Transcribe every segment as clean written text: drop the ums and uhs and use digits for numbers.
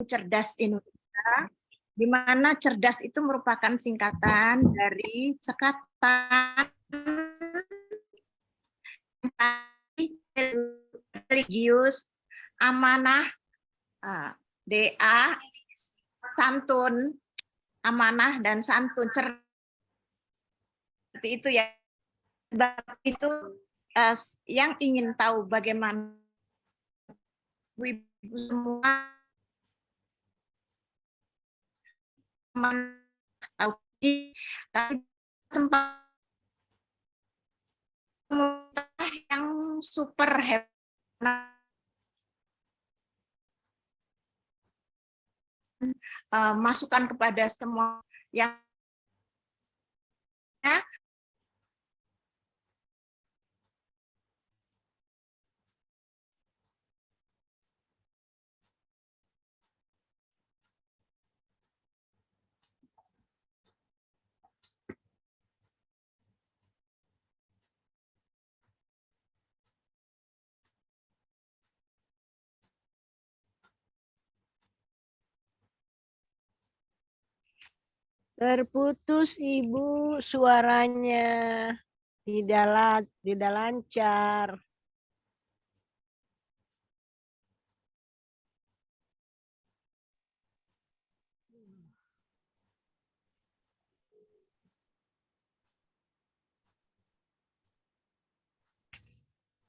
Cerdas Indonesia, di mana cerdas itu merupakan singkatan dari cekatan religius, amanah, DA, santun, amanah dan santun. Seperti itu ya. Sebab itu yang ingin tahu bagaimana ibu semua tapi sempat yang super hebat masukan kepada semua yang Terputus Ibu suaranya. Tidak lancar.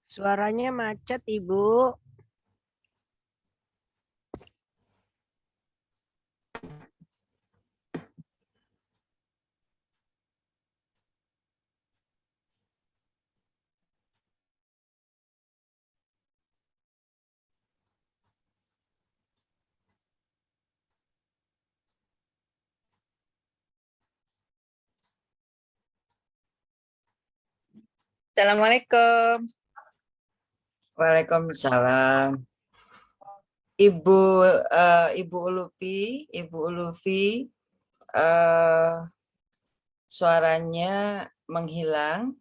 Suaranya macet, Ibu. Assalamualaikum. Waalaikumsalam. Ibu Ulufi, suaranya menghilang.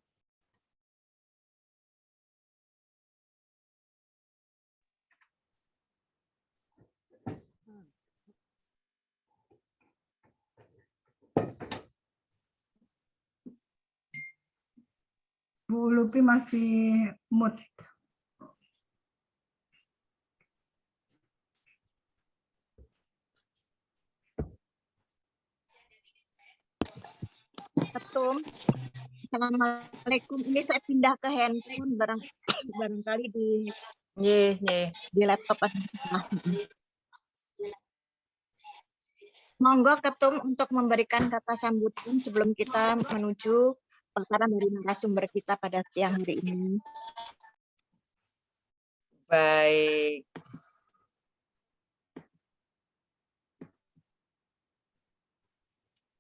Bu Lupi masih mute. Ketum. Assalamualaikum. Ini saya pindah ke handphone barangkali di laptop. Monggo Ketum untuk memberikan kata sambutan sebelum kita menuju paparan dari narasumber kita pada siang hari ini. Baik.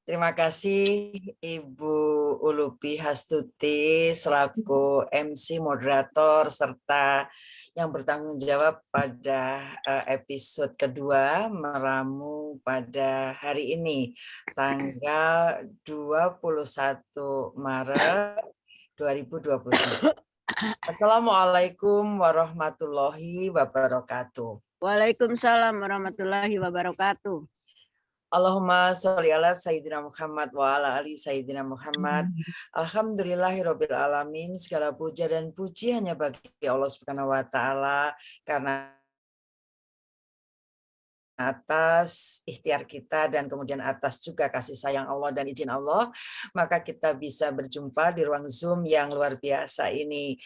Terima kasih Ibu Ulupi Hastuti selaku MC moderator serta yang bertanggung jawab pada episode kedua meramu pada hari ini tanggal 21 Maret 2023. Assalamualaikum warahmatullahi wabarakatuh. Waalaikumsalam warahmatullahi wabarakatuh. Allahumma sholli ala Sayyidina Muhammad wa ala ali Sayyidina Muhammad. Alhamdulillahirabbil alamin. Segala puja dan puji hanya bagi Allah Subhanahu wa taala karena atas ikhtiar kita dan kemudian atas juga kasih sayang Allah dan izin Allah, maka kita bisa berjumpa di ruang Zoom yang luar biasa ini.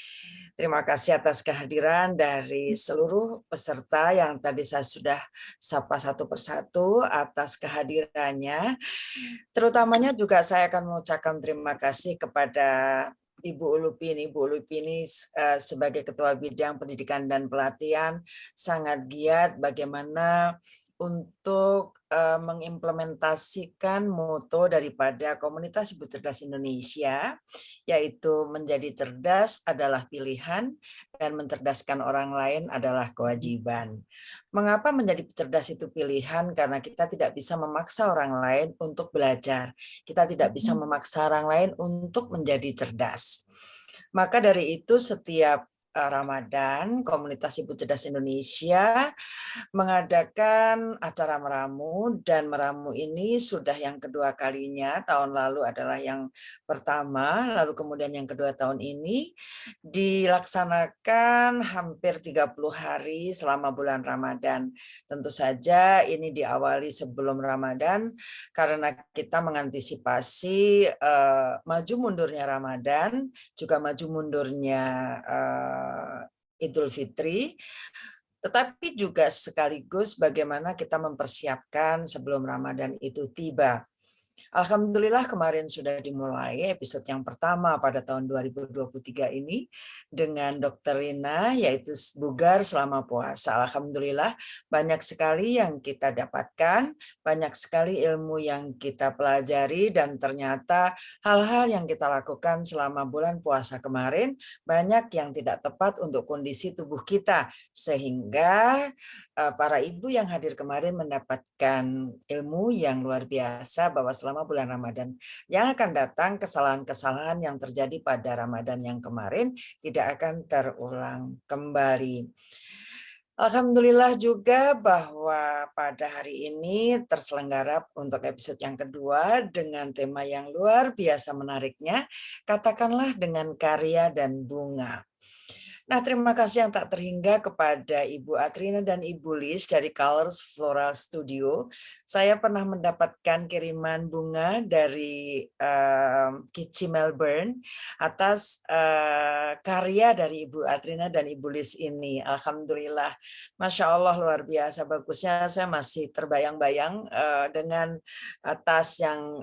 Terima kasih atas kehadiran dari seluruh peserta yang tadi saya sudah sapa satu persatu atas kehadirannya. Terutamanya juga saya akan mengucapkan terima kasih kepada Ibu Ulupi ini sebagai Ketua Bidang Pendidikan dan Pelatihan sangat giat bagaimana untuk mengimplementasikan moto daripada Komunitas Ibu Cerdas Indonesia, yaitu menjadi cerdas adalah pilihan dan mencerdaskan orang lain adalah kewajiban. Mengapa menjadi cerdas itu pilihan? Karena kita tidak bisa memaksa orang lain untuk belajar. Kita tidak bisa memaksa orang lain untuk menjadi cerdas. Maka dari itu setiap Ramadan, Komunitas Ibu Cerdas Indonesia mengadakan acara meramu, dan meramu ini sudah yang kedua kalinya. Tahun lalu adalah yang pertama, lalu kemudian yang kedua tahun ini dilaksanakan hampir 30 hari selama bulan Ramadan. Tentu saja ini diawali sebelum Ramadan karena kita mengantisipasi maju mundurnya Ramadan, juga maju mundurnya Idul Fitri, tetapi juga sekaligus bagaimana kita mempersiapkan sebelum Ramadan itu tiba. Alhamdulillah kemarin sudah dimulai episode yang pertama pada tahun 2023 ini dengan Dr. Rina, yaitu bugar selama puasa. Alhamdulillah banyak sekali yang kita dapatkan, banyak sekali ilmu yang kita pelajari, dan ternyata hal-hal yang kita lakukan selama bulan puasa kemarin banyak yang tidak tepat untuk kondisi tubuh kita, sehingga para ibu yang hadir kemarin mendapatkan ilmu yang luar biasa bahwa selama bulan Ramadan yang akan datang, kesalahan-kesalahan yang terjadi pada Ramadan yang kemarin tidak akan terulang kembali. Alhamdulillah juga bahwa pada hari ini terselenggara untuk episode yang kedua dengan tema yang luar biasa menariknya, katakanlah dengan karya dan bunga. Nah, terima kasih yang tak terhingga kepada Ibu Atrina dan Ibu Liz dari Colors Floral Studio. Saya pernah mendapatkan kiriman bunga dari Kici Melbourne atas karya dari Ibu Atrina dan Ibu Liz ini. Alhamdulillah, Masya Allah luar biasa bagusnya. Saya masih terbayang-bayang dengan tas yang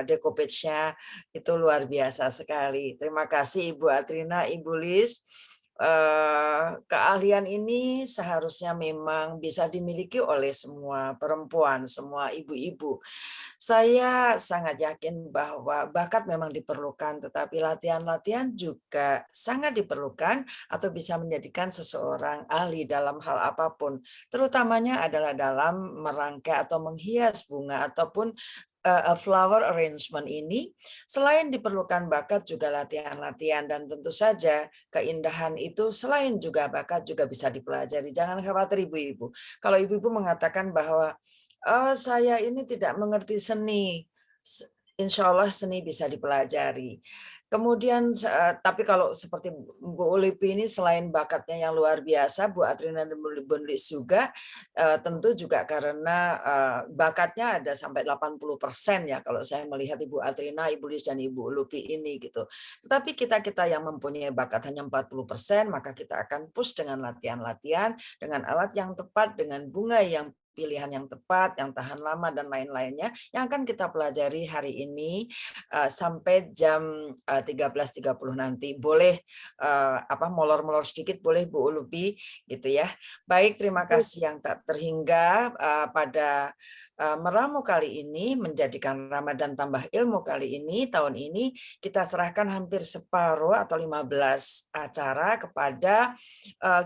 decoupage-nya itu luar biasa sekali. Terima kasih Ibu Atrina, Ibu Liz. Keahlian ini seharusnya memang bisa dimiliki oleh semua perempuan, semua ibu-ibu. Saya sangat yakin bahwa bakat memang diperlukan, tetapi latihan-latihan juga sangat diperlukan atau bisa menjadikan seseorang ahli dalam hal apapun. Terutamanya adalah dalam merangkai atau menghias bunga ataupun flower arrangement ini. Selain diperlukan bakat juga latihan-latihan, dan tentu saja keindahan itu selain juga bakat juga bisa dipelajari. Jangan khawatir ibu-ibu. Kalau ibu-ibu mengatakan bahwa saya ini tidak mengerti seni, insya Allah seni bisa dipelajari. Kemudian, tapi kalau seperti Bu Ulipi ini selain bakatnya yang luar biasa, Bu Atrina dan Bu Liz juga tentu juga karena bakatnya ada sampai 80% ya kalau saya melihat Ibu Atrina, Ibu Liz dan Ibu Ulipi ini gitu. Tetapi kita yang mempunyai bakat hanya 40%, maka kita akan push dengan latihan-latihan, dengan alat yang tepat, dengan bunga yang pilihan yang tepat, yang tahan lama dan lain-lainnya yang akan kita pelajari hari ini sampai jam 13.30 nanti. Boleh molor-molor sedikit boleh Bu Ulubi gitu ya. Baik, terima kasih yang tak terhingga pada meramu kali ini, menjadikan Ramadan tambah ilmu kali ini, tahun ini kita serahkan hampir separuh atau 15 acara kepada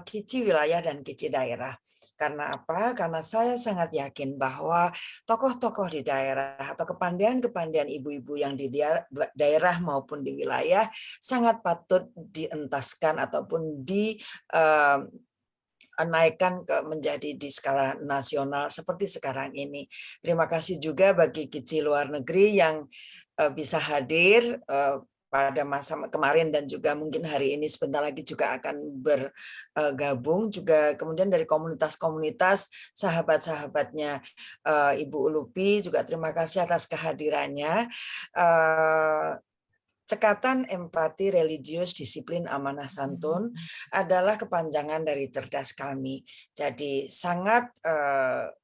Kici wilayah dan Kici daerah. Karena apa? Karena saya sangat yakin bahwa tokoh-tokoh di daerah atau kepandaian-kepandaian ibu-ibu yang di daerah maupun di wilayah sangat patut dientaskan ataupun naikkan menjadi di skala nasional seperti sekarang ini. Terima kasih juga bagi Kici luar negeri yang bisa hadir pada masa kemarin dan juga mungkin hari ini sebentar lagi juga akan bergabung, juga kemudian dari komunitas-komunitas sahabat-sahabatnya Ibu Ulupi juga terima kasih atas kehadirannya. Cekatan empati religius disiplin amanah santun adalah kepanjangan dari cerdas kami. Jadi sangat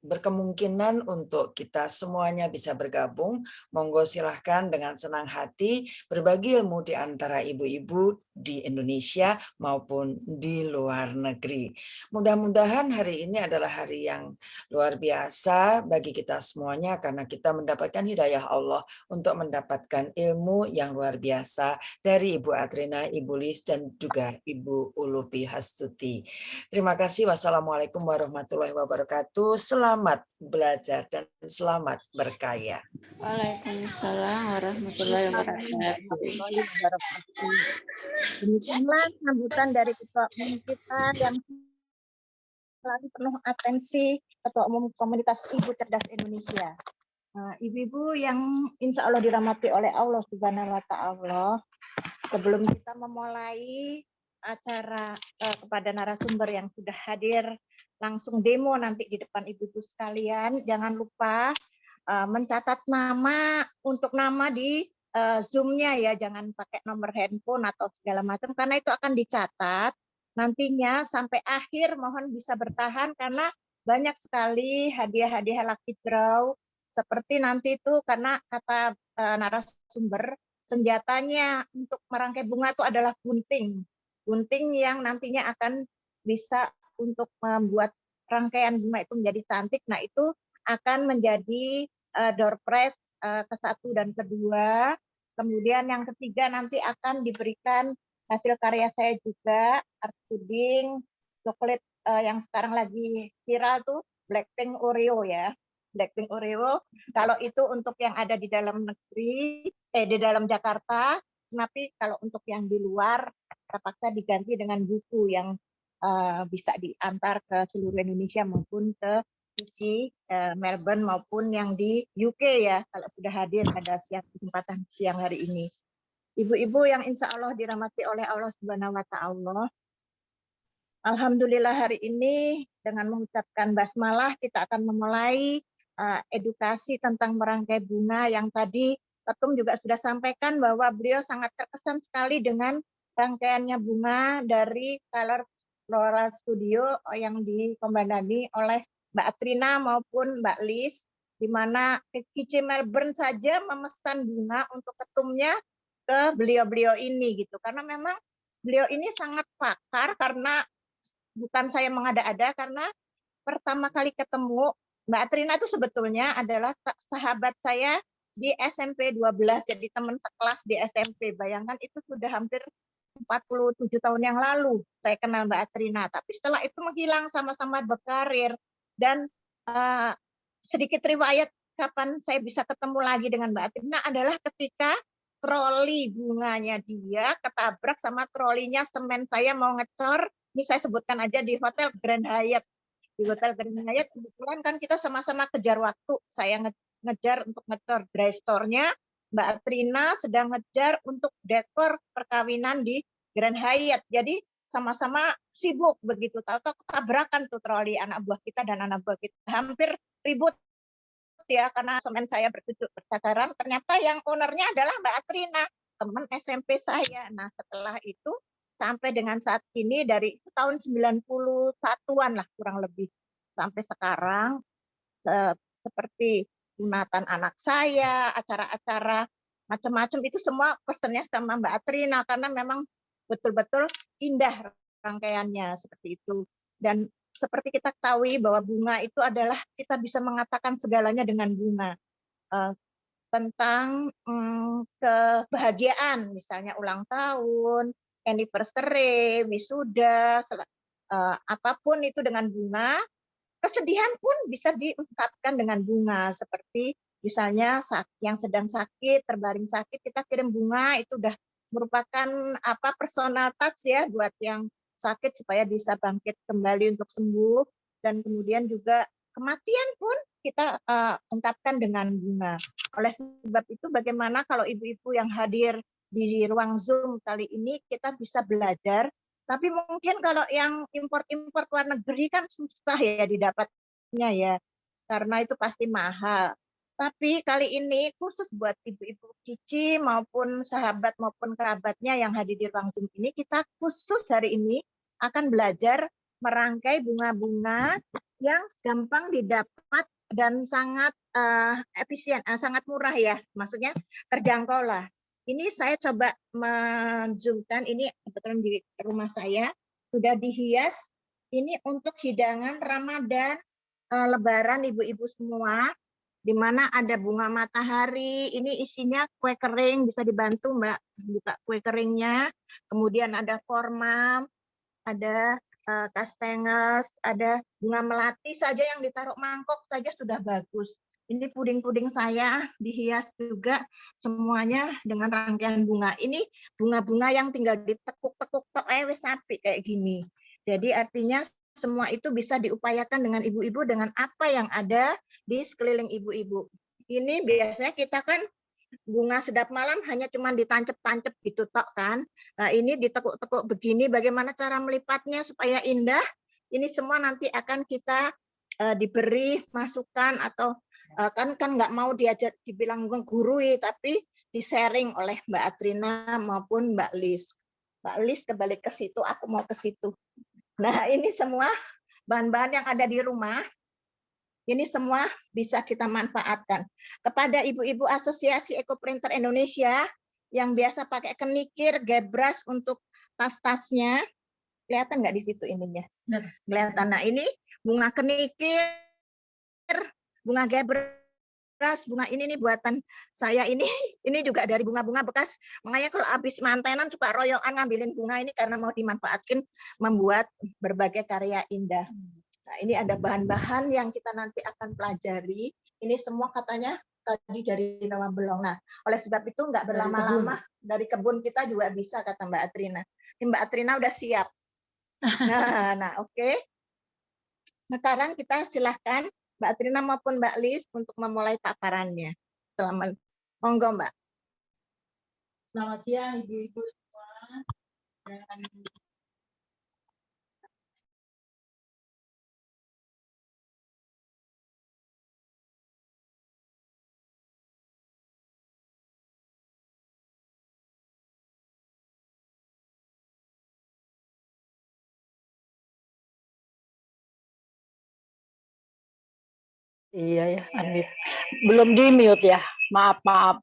berkemungkinan untuk kita semuanya bisa bergabung. Monggo silahkan dengan senang hati berbagi ilmu di antara ibu-ibu di Indonesia maupun di luar negeri. Mudah-mudahan hari ini adalah hari yang luar biasa bagi kita semuanya karena kita mendapatkan hidayah Allah untuk mendapatkan ilmu yang luar biasa dari Ibu Atrina, Ibu Liz, dan juga Ibu Ulupi Hastuti. Terima kasih. Wassalamualaikum warahmatullahi wabarakatuh. Selamat belajar dan selamat berkaya. Waalaikumsalam warahmatullahi wabarakatuh. Warahmatullahi wabarakatuh. Demikianlah sambutan dari Ketua Umum kita yang selalu penuh atensi, Ketua Umum Komunitas Ibu Cerdas Indonesia. Ibu-ibu yang insya Allah dirahmati oleh Allah Subhanahu wa Ta'ala, sebelum kita memulai acara kepada narasumber yang sudah hadir langsung demo nanti di depan ibu-ibu sekalian, jangan lupa mencatat nama untuk nama di Zoom-nya ya, jangan pakai nomor handphone atau segala macam karena itu akan dicatat nantinya sampai akhir. Mohon bisa bertahan karena banyak sekali hadiah-hadiah lucky draw seperti nanti itu, karena kata narasumber senjatanya untuk merangkai bunga itu adalah gunting yang nantinya akan bisa untuk membuat rangkaian bunga itu menjadi cantik. Nah itu akan menjadi door prize ke-1 dan ke-2. Kemudian yang ketiga nanti akan diberikan hasil karya saya juga, art puding, coklat yang sekarang lagi viral tuh Blackpink Oreo ya. Blackpink Oreo, kalau itu untuk yang ada di dalam negeri, di dalam Jakarta, tapi kalau untuk yang di luar terpaksa diganti dengan buku yang bisa diantar ke seluruh Indonesia maupun ke Fiji, Melbourne maupun yang di UK ya, kalau sudah hadir pada kesempatan siang hari ini. Ibu-ibu yang insya Allah dirahmati oleh Allah Subhanahu wa Ta'ala, alhamdulillah hari ini dengan mengucapkan basmalah kita akan memulai edukasi tentang merangkai bunga yang tadi Ketum juga sudah sampaikan bahwa beliau sangat terkesan sekali dengan rangkaiannya bunga dari Color Floral Studio yang dikomandani oleh Mbak Atrina maupun Mbak Lis, di mana Kici Melbourne saja memesan bunga untuk ketumnya ke beliau-beliau ini gitu, karena memang beliau ini sangat pakar, karena bukan saya mengada-ada, karena pertama kali ketemu Mbak Trina itu sebetulnya adalah sahabat saya di SMP 12, jadi teman sekelas di SMP. Bayangkan itu sudah hampir 47 tahun yang lalu saya kenal Mbak Trina, tapi setelah itu menghilang, sama-sama berkarir. Dan sedikit riwayat kapan saya bisa ketemu lagi dengan Mbak Trina adalah ketika troli bunganya dia ketabrak sama trolinya semen saya mau ngecor. Ini saya sebutkan aja di Hotel Grand Hyatt. Di Hotel Grand Hyatt kebetulan kan kita sama-sama kejar waktu. Saya ngejar untuk ngecor dry store-nya, Mbak Trina sedang ngejar untuk dekor perkawinan di Grand Hyatt. Jadi sama-sama sibuk begitu. Tahu-tahu tabrakan tuh troli anak buah kita dan anak buah kita. Hampir ribut ya karena semen saya bercakaran. Ternyata yang ownernya adalah Mbak Trina, teman SMP saya. Nah setelah itu sampai dengan saat ini, dari tahun 91-an lah kurang lebih sampai sekarang, seperti sunatan anak saya, acara-acara macam-macam itu semua pesannya sama Mbak Trina, karena memang betul-betul indah rangkaiannya seperti itu. Dan seperti kita ketahui bahwa bunga itu adalah, kita bisa mengatakan segalanya dengan bunga. Tentang kebahagiaan, misalnya ulang tahun, anniversary, wisuda, apapun itu dengan bunga. Kesedihan pun bisa diungkapkan dengan bunga, seperti misalnya yang sedang sakit, terbaring sakit, kita kirim bunga, itu udah merupakan personal touch ya buat yang sakit supaya bisa bangkit kembali untuk sembuh. Dan kemudian juga kematian pun kita ungkapkan dengan bunga. Oleh sebab itu, bagaimana kalau ibu-ibu yang hadir di ruang Zoom kali ini kita bisa belajar. Tapi mungkin kalau yang import-import luar negeri kan susah ya didapatnya ya, karena itu pasti mahal. Tapi kali ini khusus buat ibu-ibu Kici maupun sahabat maupun kerabatnya yang hadir di ruang Zoom ini, kita khusus hari ini akan belajar merangkai bunga-bunga yang gampang didapat dan sangat efisien, sangat murah ya, maksudnya terjangkau lah. Ini saya coba menzoomkan, ini kebetulan di rumah saya sudah dihias. Ini untuk hidangan Ramadan, Lebaran ibu-ibu semua, di mana ada bunga matahari. Ini isinya kue kering, bisa dibantu Mbak buka kue keringnya. Kemudian ada korma, ada kastengel, ada bunga melati saja yang ditaruh mangkok saja sudah bagus. Ini puding-puding saya dihias juga semuanya dengan rangkaian bunga. Ini bunga-bunga yang tinggal ditekuk-tekuk tok wis apik kayak gini. Jadi artinya semua itu bisa diupayakan dengan ibu-ibu dengan apa yang ada di sekeliling ibu-ibu. Ini biasanya kita kan bunga sedap malam hanya cuma ditancep-tancep gitu tok kan. Nah, ini ditekuk-tekuk begini, bagaimana cara melipatnya supaya indah? Ini semua nanti akan kita diberi masukan atau kan nggak mau diajar dibilang gurui, tapi di-sharing oleh Mbak Atrina maupun Mbak Lis. Mbak Lis kembali ke situ, aku mau ke situ. Nah, ini semua bahan-bahan yang ada di rumah. Ini semua bisa kita manfaatkan. Kepada ibu-ibu Asosiasi Ekoprinter Indonesia yang biasa pakai kenikir, gebras untuk tas-tasnya, kelihatan nggak di situ ininya? Kelihatan. Nah, ini bunga kenikir, bunga gebras, bunga ini nih buatan saya ini juga dari bunga-bunga bekas. Makanya kalau habis mantenan suka royokan ngambilin bunga ini karena mau dimanfaatkan membuat berbagai karya indah. Nah, ini ada bahan-bahan yang kita nanti akan pelajari. Ini semua katanya tadi dari rawa belong. Nah, oleh sebab itu nggak berlama-lama, dari kebun kita juga bisa, kata Mbak Atrina. Ini Mbak Atrina udah siap. Nah, oke. Sekarang kita silahkan Mbak Atrina maupun Mbak Lis untuk memulai paparannya. Selamat, monggo Mbak. Selamat siang ibu-ibu semua. Dan iya ya, unmute. Belum di mute ya, maaf.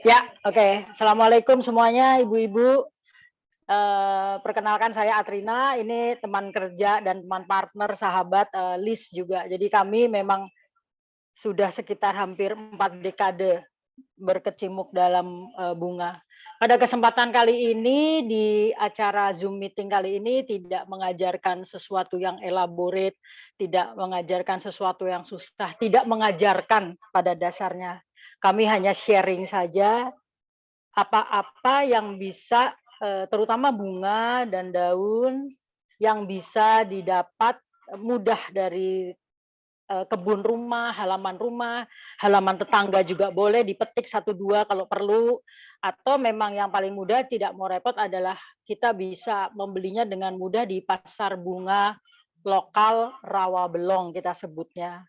Ya, oke. Assalamualaikum semuanya, ibu-ibu. Perkenalkan saya Atrina, ini teman kerja dan teman partner sahabat Lis juga. Jadi kami memang sudah sekitar hampir 4 dekade berkecimpung dalam bunga. Pada kesempatan kali ini di acara Zoom meeting kali ini tidak mengajarkan sesuatu yang elaborate, tidak mengajarkan sesuatu yang susah, tidak mengajarkan pada dasarnya. Kami hanya sharing saja apa-apa yang bisa, terutama bunga dan daun yang bisa didapat mudah dari kebun rumah, halaman tetangga juga boleh dipetik 1-2 kalau perlu, atau memang yang paling mudah tidak mau repot adalah kita bisa membelinya dengan mudah di pasar bunga lokal Rawabelong kita sebutnya.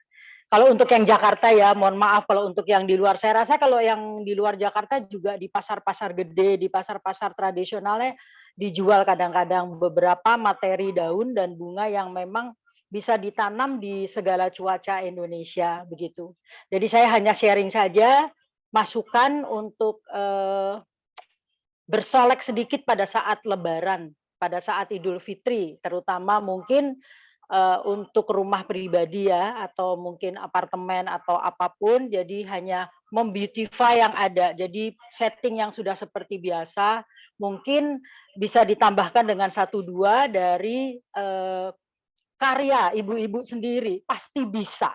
Kalau untuk yang Jakarta ya, mohon maaf kalau untuk yang di luar, saya rasa kalau yang di luar Jakarta juga di pasar-pasar gede, di pasar-pasar tradisionalnya dijual kadang-kadang beberapa materi daun dan bunga yang memang bisa ditanam di segala cuaca Indonesia begitu. Jadi saya hanya sharing saja masukan untuk bersolek sedikit pada saat Lebaran, pada saat Idul Fitri, terutama mungkin untuk rumah pribadi ya, atau mungkin apartemen atau apapun. Jadi hanya membeautify yang ada. Jadi setting yang sudah seperti biasa, mungkin bisa ditambahkan dengan 1-2 dari karya ibu-ibu sendiri, pasti bisa,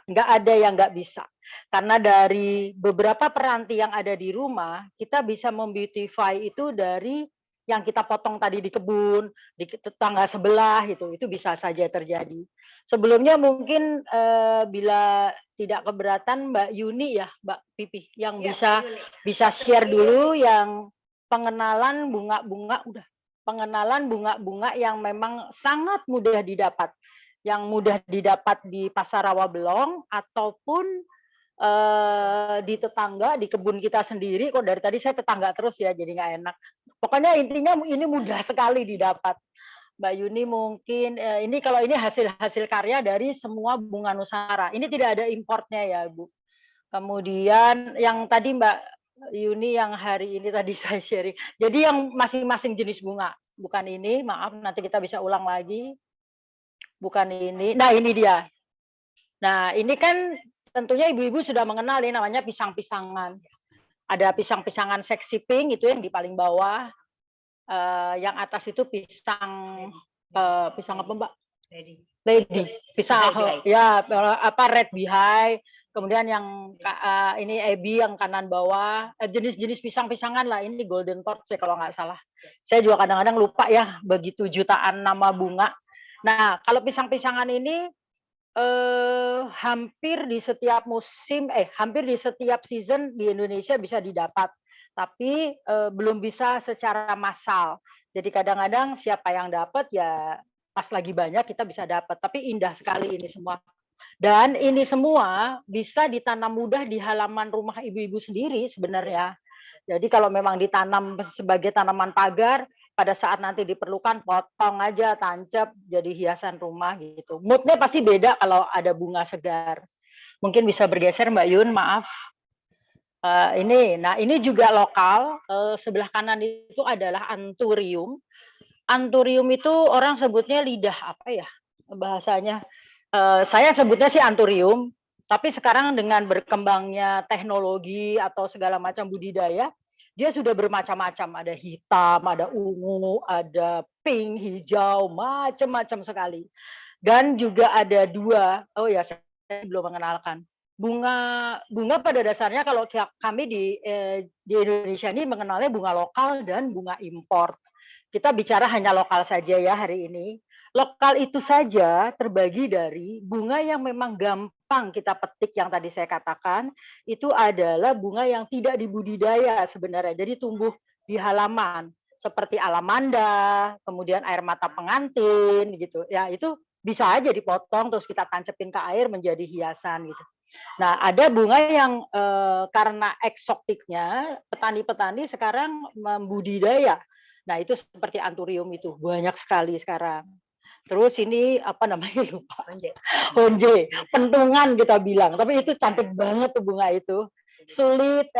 nggak ada yang nggak bisa. Karena dari beberapa peranti yang ada di rumah, kita bisa membeautify itu dari yang kita potong tadi di kebun, di tetangga sebelah, itu bisa saja terjadi. Sebelumnya mungkin bila tidak keberatan Mbak Yuni ya, Mbak Pipi, yang bisa share dulu yang pengenalan bunga-bunga bunga yang memang sangat mudah didapat, yang mudah didapat di pasar Rawabelong ataupun di tetangga, di kebun kita sendiri. Kok dari tadi saya tetangga terus ya, jadi nggak enak. Pokoknya intinya ini mudah sekali didapat. Mbak Yuni mungkin ini kalau ini hasil karya dari semua bunga Nusantara. Ini tidak ada importnya ya, Bu. Kemudian yang tadi Mbak Yuni yang hari ini tadi saya sharing. Jadi yang masing-masing jenis bunga, bukan ini, maaf nanti kita bisa ulang lagi. Bukan ini. Nah, ini dia. Nah, ini kan tentunya ibu-ibu sudah mengenal ini namanya pisang-pisangan. Ada pisang-pisangan seksi pink itu yang di paling bawah. Yang atas itu pisang apa Mbak? Lady. pisang ya apa red bihai, kemudian yang ini ebi yang kanan bawah, jenis-jenis pisang-pisangan lah, ini golden torch ya kalau nggak salah. Saya juga kadang-kadang lupa ya, begitu jutaan nama bunga. Nah, kalau pisang-pisangan ini hampir di setiap musim, hampir di setiap season di Indonesia bisa didapat, tapi belum bisa secara massal. Jadi kadang-kadang siapa yang dapat ya pas lagi banyak kita bisa dapat, tapi indah sekali ini semua. Dan ini semua bisa ditanam mudah di halaman rumah ibu-ibu sendiri sebenarnya. Jadi kalau memang ditanam sebagai tanaman pagar, pada saat nanti diperlukan potong aja, tancap jadi hiasan rumah gitu. Moodnya pasti beda kalau ada bunga segar. Mungkin bisa bergeser Mbak Yun, maaf. Ini juga lokal. Sebelah kanan itu adalah anthurium. Anthurium itu orang sebutnya lidah apa ya bahasanya? Saya sebutnya sih anthurium. Tapi sekarang dengan berkembangnya teknologi atau segala macam budidaya, dia sudah bermacam-macam. Ada hitam, ada ungu, ada pink, hijau, macam-macam sekali. Dan juga ada dua, oh ya saya belum mengenalkan. Bunga pada dasarnya kalau kami di Indonesia ini mengenalnya bunga lokal dan bunga impor. Kita bicara hanya lokal saja ya hari ini. Lokal itu saja terbagi dari bunga yang memang gampang kita petik yang tadi saya katakan, itu adalah bunga yang tidak dibudidaya sebenarnya. Jadi tumbuh di halaman seperti alamanda, kemudian air mata pengantin gitu. Ya, itu bisa aja dipotong terus kita tancepin ke air menjadi hiasan gitu. Nah, ada bunga yang karena eksotiknya petani-petani sekarang membudidaya. Nah, itu seperti anthurium itu banyak sekali sekarang. Terus ini apa namanya lupa. Honje, pentungan kita bilang. Tapi itu cantik banget tuh bunga itu. Sulit,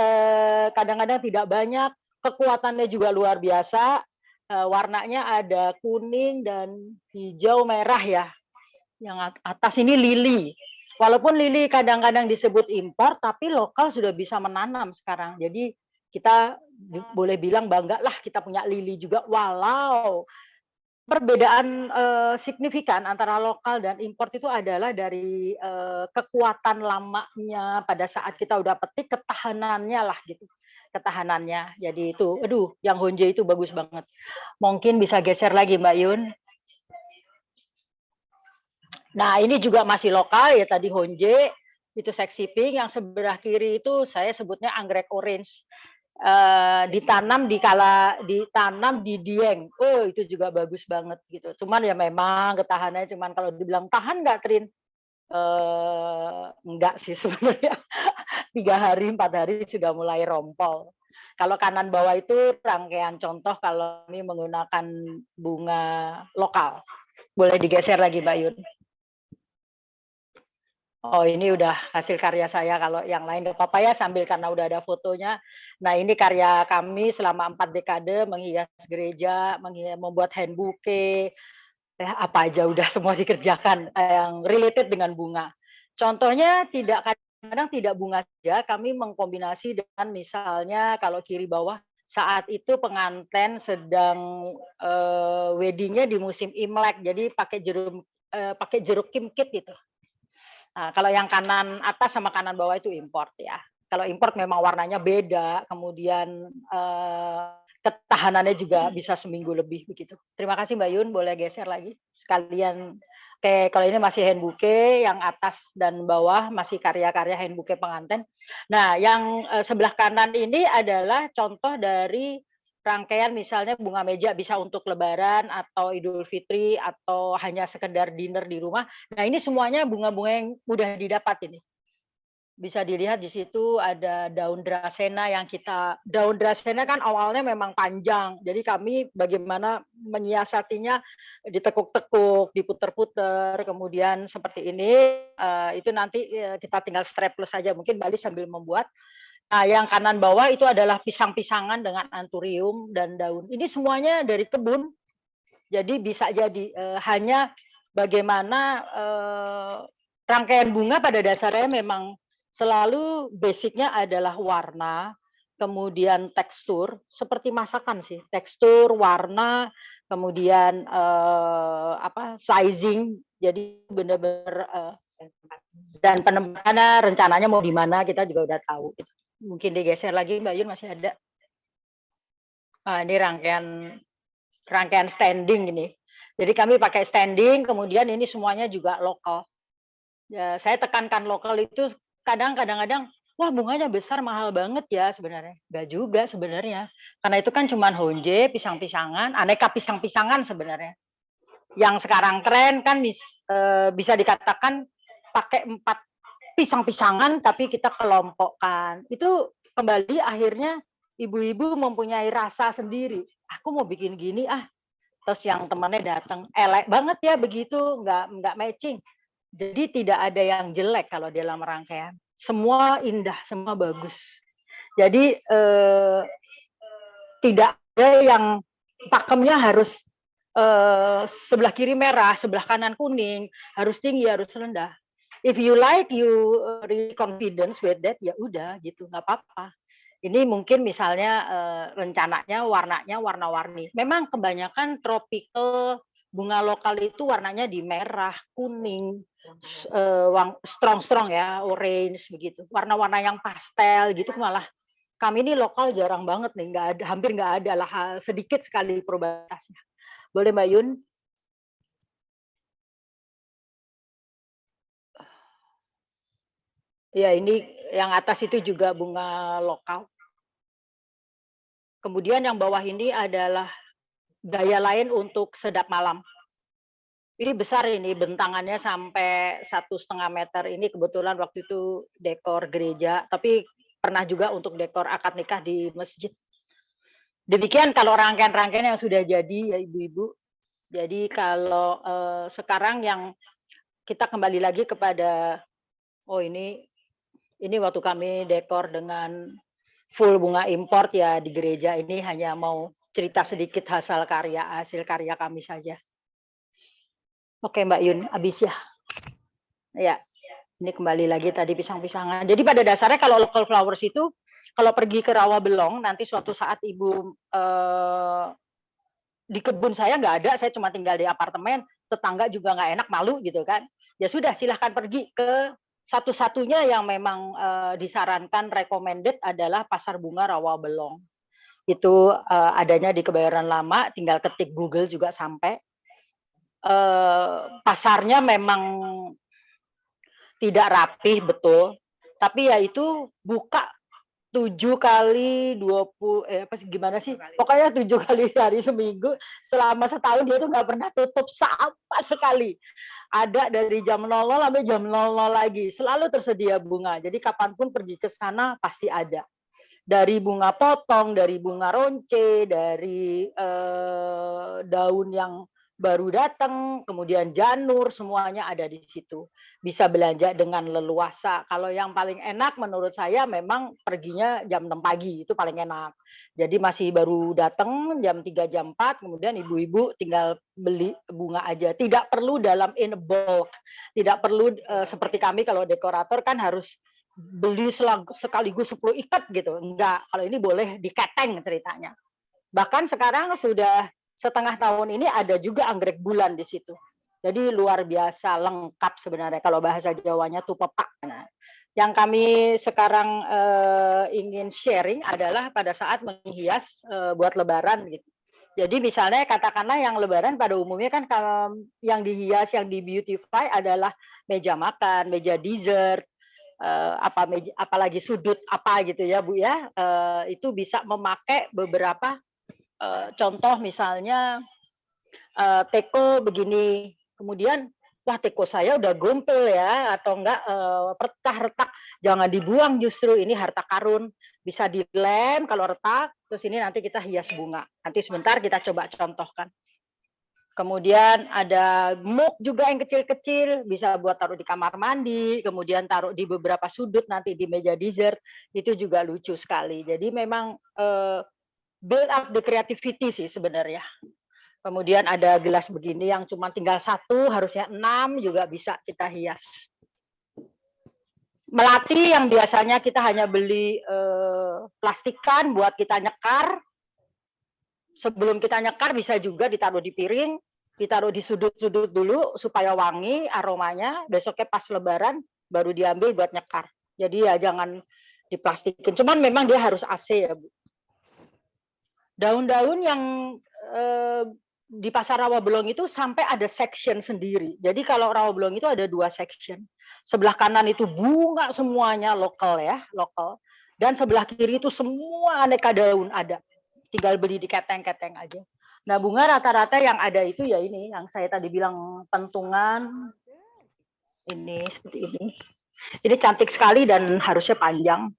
kadang-kadang tidak banyak. Kekuatannya juga luar biasa. Warnanya ada kuning dan hijau merah ya. Yang atas ini lili. Walaupun lili kadang-kadang disebut impor, tapi lokal sudah bisa menanam sekarang. Jadi kita boleh bilang bangga lah kita punya lili juga, walau perbedaan signifikan antara lokal dan import itu adalah dari kekuatan lamanya pada saat kita udah petik, ketahanannya lah gitu, ketahanannya. Jadi itu, aduh, yang honje itu bagus banget. Mungkin bisa geser lagi Mbak Yun. Nah ini juga masih lokal ya tadi honje, itu sexy pink. Yang sebelah kiri itu saya sebutnya anggrek orange. Ditanam di Dieng. Oh, itu juga bagus banget gitu. Cuman ya memang ketahanannya cuman kalau dibilang tahan nggak Trin? Enggak sih sebenarnya. 3 hari 4 hari sudah mulai rompol. Kalau kanan bawah itu rangkaian contoh kalau kami menggunakan bunga lokal. Boleh digeser lagi Mbak Yun. Oh ini udah hasil karya saya, kalau yang lain nggak apa-apa ya sambil karena udah ada fotonya. Nah ini karya kami selama 4 dekade menghias gereja, membuat hand bouquet, apa aja udah semua dikerjakan yang related dengan bunga. Contohnya kadang-kadang tidak bunga saja, kami mengkombinasi dengan misalnya kalau kiri bawah saat itu pengantin sedang weddingnya di musim Imlek, jadi pakai jeruk kimkit gitu. Nah, kalau yang kanan atas sama kanan bawah itu import ya. Kalau import memang warnanya beda, kemudian ketahanannya juga bisa seminggu lebih begitu. Terima kasih Mbak Yun, boleh geser lagi sekalian. Oke, kalau ini masih hand bouquet, yang atas dan bawah masih karya-karya hand bouquet pengantin. Nah, yang sebelah kanan ini adalah contoh dari rangkaian misalnya bunga meja bisa untuk lebaran atau Idul Fitri atau hanya sekedar dinner di rumah. Nah, ini semuanya bunga-bunga yang mudah didapat ini. Bisa dilihat di situ ada daun dracena daun dracena kan awalnya memang panjang. Jadi kami bagaimana menyiasatinya, ditekuk-tekuk, diputer-puter, kemudian seperti ini, itu nanti kita tinggal strapless saja. Mungkin Bali sambil membuat. Nah, yang kanan bawah itu adalah pisang-pisangan dengan anthurium dan daun. Ini semuanya dari kebun. Jadi bisa jadi hanya bagaimana rangkaian bunga pada dasarnya memang selalu basicnya adalah warna, kemudian tekstur, seperti masakan sih. Tekstur, warna, kemudian sizing, jadi benar-benar dan penempatannya rencananya mau di mana kita juga udah tahu. Mungkin digeser lagi Mbak Yun, masih ada. Ini rangkaian standing ini. Jadi kami pakai standing, kemudian ini semuanya juga lokal. Ya, saya tekankan lokal itu kadang-kadang, wah bunganya besar mahal banget ya sebenarnya. Enggak juga sebenarnya. Karena itu kan cuma honje, pisang-pisangan, aneka pisang-pisangan sebenarnya. Yang sekarang tren kan bisa dikatakan pakai 4 pisang-pisangan tapi kita kelompokkan. Itu kembali akhirnya ibu-ibu mempunyai rasa sendiri. Aku mau bikin gini terus yang temannya datang, elek banget ya begitu, nggak matching. Jadi tidak ada yang jelek kalau dalam rangkaian. Semua indah, semua bagus. Jadi tidak ada yang pakemnya harus sebelah kiri merah, sebelah kanan kuning, harus tinggi, harus rendah. If you like, you really confidence with that, ya udah gitu, nggak apa-apa. Ini mungkin misalnya rencananya warnanya warna-warni. Memang kebanyakan tropical bunga lokal itu warnanya di merah, kuning, strong ya, orange begitu. Warna-warna yang pastel gitu malah kami ini lokal jarang banget nih, hampir nggak ada lah, sedikit sekali perubahannya. Boleh Mbak Yun? Ya, ini yang atas itu juga bunga lokal. Kemudian yang bawah ini adalah gaya lain untuk sedap malam. Ini besar ini, bentangannya sampai 1,5 meter. Ini kebetulan waktu itu dekor gereja, tapi pernah juga untuk dekor akad nikah di masjid. Demikian kalau rangkaian-rangkaian yang sudah jadi ya ibu-ibu. Jadi kalau sekarang yang kita kembali lagi kepada, ini waktu kami dekor dengan full bunga import ya di gereja, ini hanya mau cerita sedikit hasil karya kami saja. Oke Mbak Yun, habis ya. Ya, ini kembali lagi tadi pisang-pisangan. Jadi pada dasarnya kalau local flowers itu, kalau pergi ke Rawabelong, nanti suatu saat ibu di kebun saya nggak ada, saya cuma tinggal di apartemen, tetangga juga nggak enak, malu gitu kan. Ya sudah, silahkan pergi ke satu-satunya yang memang disarankan recommended adalah Pasar Bunga Rawabelong. Itu adanya di Kebayoran Lama, tinggal ketik Google juga sampai. Pasarnya memang tidak rapih betul, tapi ya itu buka 7 kali 20 gimana sih? Pokoknya 7 kali hari seminggu selama setahun dia tuh nggak pernah tutup sama sekali. Ada dari jam 00 sampai jam 00 lagi, selalu tersedia bunga. Jadi kapanpun pergi ke sana pasti ada. Dari bunga potong, dari bunga ronce, dari daun yang baru datang, kemudian janur, semuanya ada di situ. Bisa belanja dengan leluasa. Kalau yang paling enak menurut saya memang perginya jam 6 pagi, itu paling enak. Jadi masih baru datang jam 3 jam 4, kemudian ibu-ibu tinggal beli bunga aja. Tidak perlu dalam in bulk. Tidak perlu seperti kami kalau dekorator kan harus beli sekaligus 10 ikat gitu. Enggak, kalau ini boleh diketeng ceritanya. Bahkan sekarang sudah setengah tahun ini ada juga anggrek bulan di situ. Jadi luar biasa lengkap sebenarnya kalau bahasa Jawanya tuh pepak. Nah, yang kami sekarang ingin sharing adalah pada saat menghias buat lebaran gitu. Jadi misalnya katakanlah yang lebaran pada umumnya kan kalau yang dihias, yang di beautify adalah meja makan, meja dessert, apalagi sudut apa gitu ya Bu ya, itu bisa memakai beberapa contoh misalnya teko begini, kemudian wah teko saya udah gumpel ya, atau enggak retak, jangan dibuang, justru ini harta karun, bisa dilem kalau retak, terus ini nanti kita hias bunga. Nanti sebentar kita coba contohkan. Kemudian ada mug juga yang kecil-kecil, bisa buat taruh di kamar mandi, kemudian taruh di beberapa sudut nanti di meja dessert, itu juga lucu sekali. Jadi memang build up the creativity sih sebenarnya. Kemudian ada gelas begini yang cuma tinggal 1, harusnya 6 juga bisa kita hias. Melati yang biasanya kita hanya beli plastikan buat kita nyekar, sebelum kita nyekar bisa juga ditaruh di piring, ditaruh di sudut-sudut dulu supaya wangi aromanya, besoknya pas lebaran baru diambil buat nyekar. Jadi ya jangan diplastikin, cuman memang dia harus AC ya Bu. Daun-daun yang di pasar Rawabelong itu sampai ada section sendiri. Jadi kalau Rawabelong itu ada 2 section. Sebelah kanan itu bunga semuanya lokal ya, lokal. Dan sebelah kiri itu semua aneka daun ada. Tinggal beli di keteng-keteng aja. Nah, bunga rata-rata yang ada itu ya ini, yang saya tadi bilang pentungan. Ini seperti ini. Ini cantik sekali dan harusnya panjang.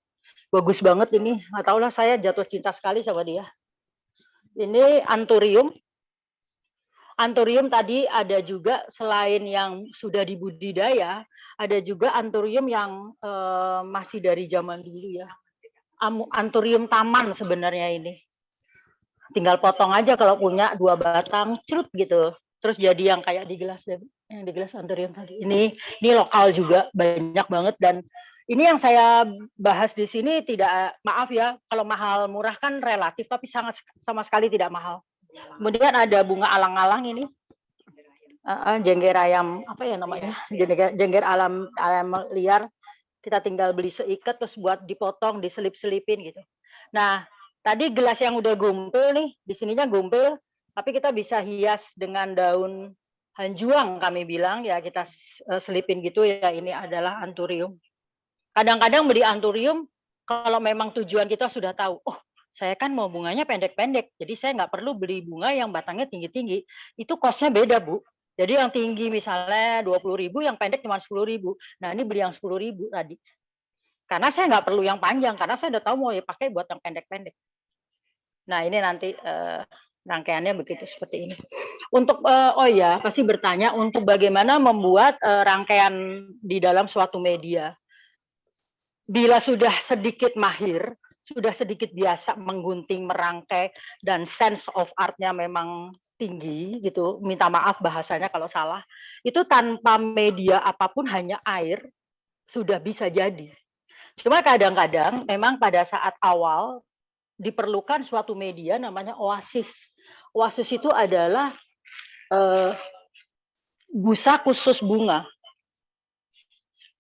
Bagus banget ini. Nggak tahu lah, saya jatuh cinta sekali sama dia. Ini anthurium. Anthurium tadi ada juga selain yang sudah dibudidaya, ada juga anthurium yang masih dari zaman dulu ya. Anthurium taman sebenarnya ini. Tinggal potong aja kalau punya 2 batang, cerut gitu. Terus jadi yang kayak di gelas, yang di gelas anthurium tadi. Ini lokal juga banyak banget, dan ini yang saya bahas di sini tidak, maaf ya, kalau mahal murah kan relatif, tapi sama sekali tidak mahal. Kemudian ada bunga alang-alang ini, jengger ayam, apa ya namanya, jengger alam liar. Kita tinggal beli seikat terus buat dipotong, diselip-selipin gitu. Nah, tadi gelas yang udah gumpil nih, di sininya gumpil, tapi kita bisa hias dengan daun hanjuang, kami bilang ya, kita selipin gitu ya. Ini adalah anthurium. Kadang-kadang beli anthurium kalau memang tujuan kita sudah tahu, oh saya kan mau bunganya pendek-pendek, jadi saya nggak perlu beli bunga yang batangnya tinggi-tinggi. Itu cost-nya beda Bu. Jadi yang tinggi misalnya 20.000, yang pendek cuma 10.000. Nah ini beli yang 10.000 tadi. Karena saya nggak perlu yang panjang, karena saya udah tahu mau dipakai buat yang pendek-pendek. Nah ini nanti rangkaiannya begitu seperti ini. Untuk oh ya pasti bertanya untuk bagaimana membuat rangkaian di dalam suatu media. Bila sudah sedikit mahir, sudah sedikit biasa menggunting, merangkai, dan sense of art-nya memang tinggi gitu, minta maaf bahasanya kalau salah, itu tanpa media apapun, hanya air, sudah bisa jadi. Cuma kadang-kadang memang pada saat awal diperlukan suatu media namanya oasis. Oasis itu adalah busa khusus bunga.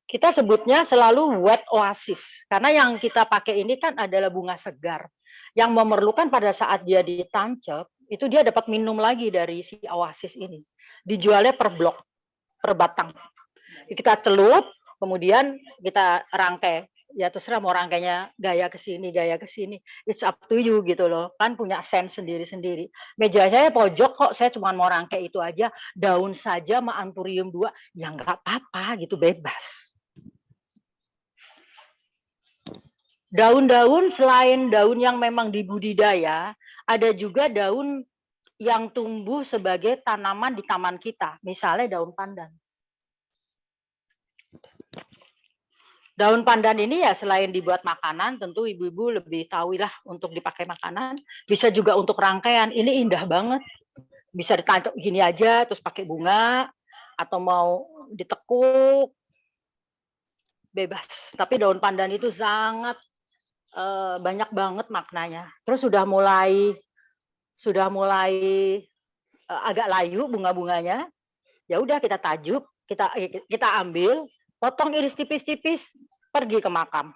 Kita sebutnya selalu wet oasis, karena yang kita pakai ini kan adalah bunga segar, yang memerlukan pada saat dia ditancap, itu dia dapat minum lagi dari si oasis ini. Dijualnya per blok, per batang. Kita celup, kemudian kita rangkai. Ya terserah mau rangkainya gaya ke sini, it's up to you gitu loh. Kan punya sense sendiri-sendiri. Meja saya pojok kok, saya cuma mau rangkai itu aja, daun saja sama anthurium 2, ya nggak apa-apa gitu, bebas. Daun-daun selain daun yang memang dibudidaya, ada juga daun yang tumbuh sebagai tanaman di taman kita, misalnya daun pandan. Daun pandan ini ya selain dibuat makanan, tentu ibu-ibu lebih tahu lah untuk dipakai makanan, bisa juga untuk rangkaian. Ini indah banget. Bisa ditancap gini aja, terus pakai bunga, atau mau ditekuk, bebas. Tapi daun pandan itu sangat banyak banget maknanya. Terus sudah mulai agak layu bunga-bunganya. Ya udah kita tajuk, kita ambil, potong iris tipis-tipis, pergi ke makam.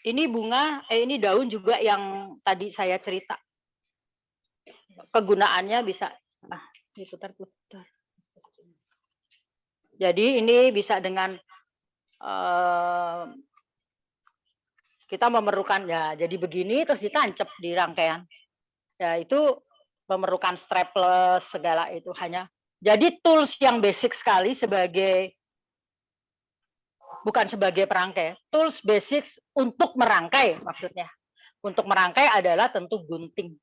Ini bunga, ini daun juga yang tadi saya cerita. Kegunaannya bisa diputar-putar. Jadi ini bisa dengan kita memerlukan ya, jadi begini terus ditancap di rangkaian. Ya itu memerlukan strapless segala itu hanya. Jadi tools yang basic sekali bukan sebagai perangkai, tools basic untuk merangkai maksudnya. Untuk merangkai adalah tentu gunting.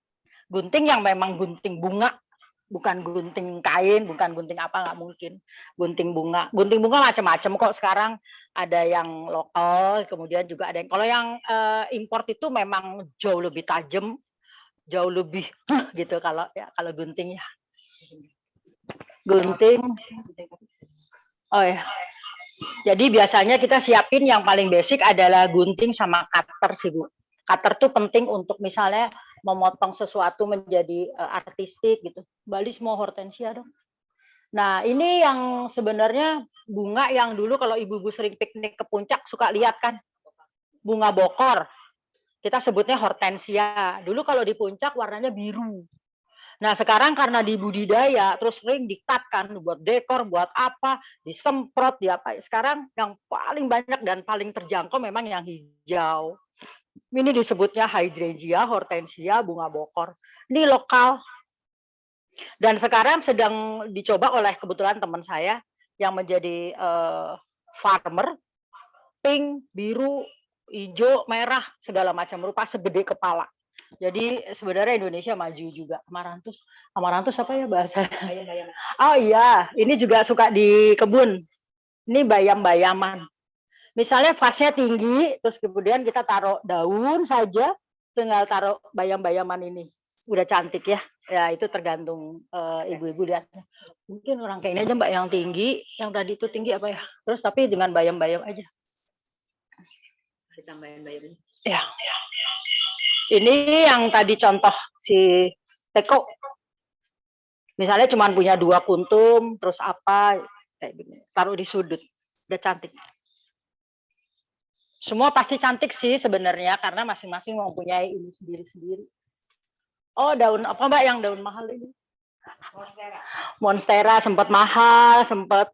Gunting yang memang gunting bunga, bukan gunting kain, bukan gunting apa, nggak mungkin. Gunting bunga macam-macam kok sekarang. Ada yang lokal, kemudian juga ada yang, kalau yang import itu memang jauh lebih tajam, jauh lebih gitu kalau gunting ya. Gunting. Oh ya. Jadi biasanya kita siapin yang paling basic adalah gunting sama cutter sih Bu. Cutter tuh penting untuk misalnya memotong sesuatu menjadi artistik gitu. Bali semua hortensia dong. Nah ini yang sebenarnya bunga yang dulu kalau ibu-ibu sering piknik ke puncak suka lihat kan. Bunga bokor. Kita sebutnya hortensia. Dulu kalau di puncak warnanya biru. Nah sekarang karena dibudidaya terus sering di-cut kan buat dekor, buat apa, disemprot, diapa. Sekarang yang paling banyak dan paling terjangkau memang yang hijau. Ini disebutnya hydrangea, hortensia, bunga bokor. Ini lokal. Dan sekarang sedang dicoba oleh kebetulan teman saya yang menjadi farmer, pink, biru, hijau, merah, segala macam rupa segede kepala. Jadi sebenarnya Indonesia maju juga. Amaranthus apa ya bahasa? Oh iya, ini juga suka di kebun. Ini bayam-bayaman. Misalnya vasnya tinggi, terus kemudian kita taruh daun saja, tinggal taruh bayam-bayaman ini. Udah cantik ya. Ya itu tergantung ibu-ibu lihatnya. Mungkin orang kayak ini aja Mbak yang tinggi, yang tadi itu tinggi apa ya? Terus tapi dengan bayam-bayam aja. Ditambahin bayam. Ya. Ini yang tadi contoh si teko. Misalnya cuma punya 2 kuntum, terus apa, kayak gini. Taruh di sudut. Udah cantik. Semua pasti cantik sih sebenarnya, karena masing-masing mempunyai ini sendiri-sendiri. Oh, daun apa Mbak yang daun mahal ini? Monstera sempat mahal, sempat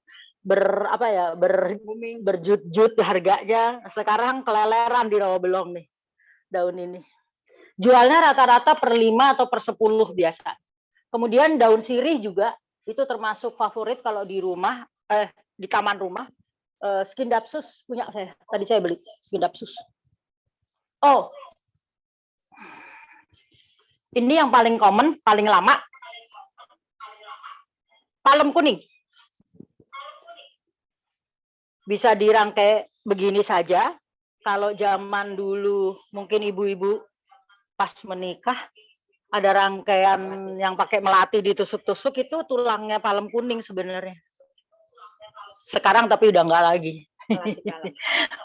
berjut-jut harganya. Sekarang keleleran di Rawabelong nih, daun ini. Jualnya rata-rata per 5 atau per 10 biasa. Kemudian daun sirih juga itu termasuk favorit kalau di rumah, di taman rumah. Skindapsus punya saya. Tadi saya beli skindapsus. Oh, ini yang paling common, paling lama. Palem kuning. Bisa dirangkai begini saja. Kalau zaman dulu mungkin ibu-ibu pas menikah ada rangkaian yang pakai melati ditusuk-tusuk, itu tulangnya palem kuning sebenarnya. Sekarang tapi udah enggak lagi.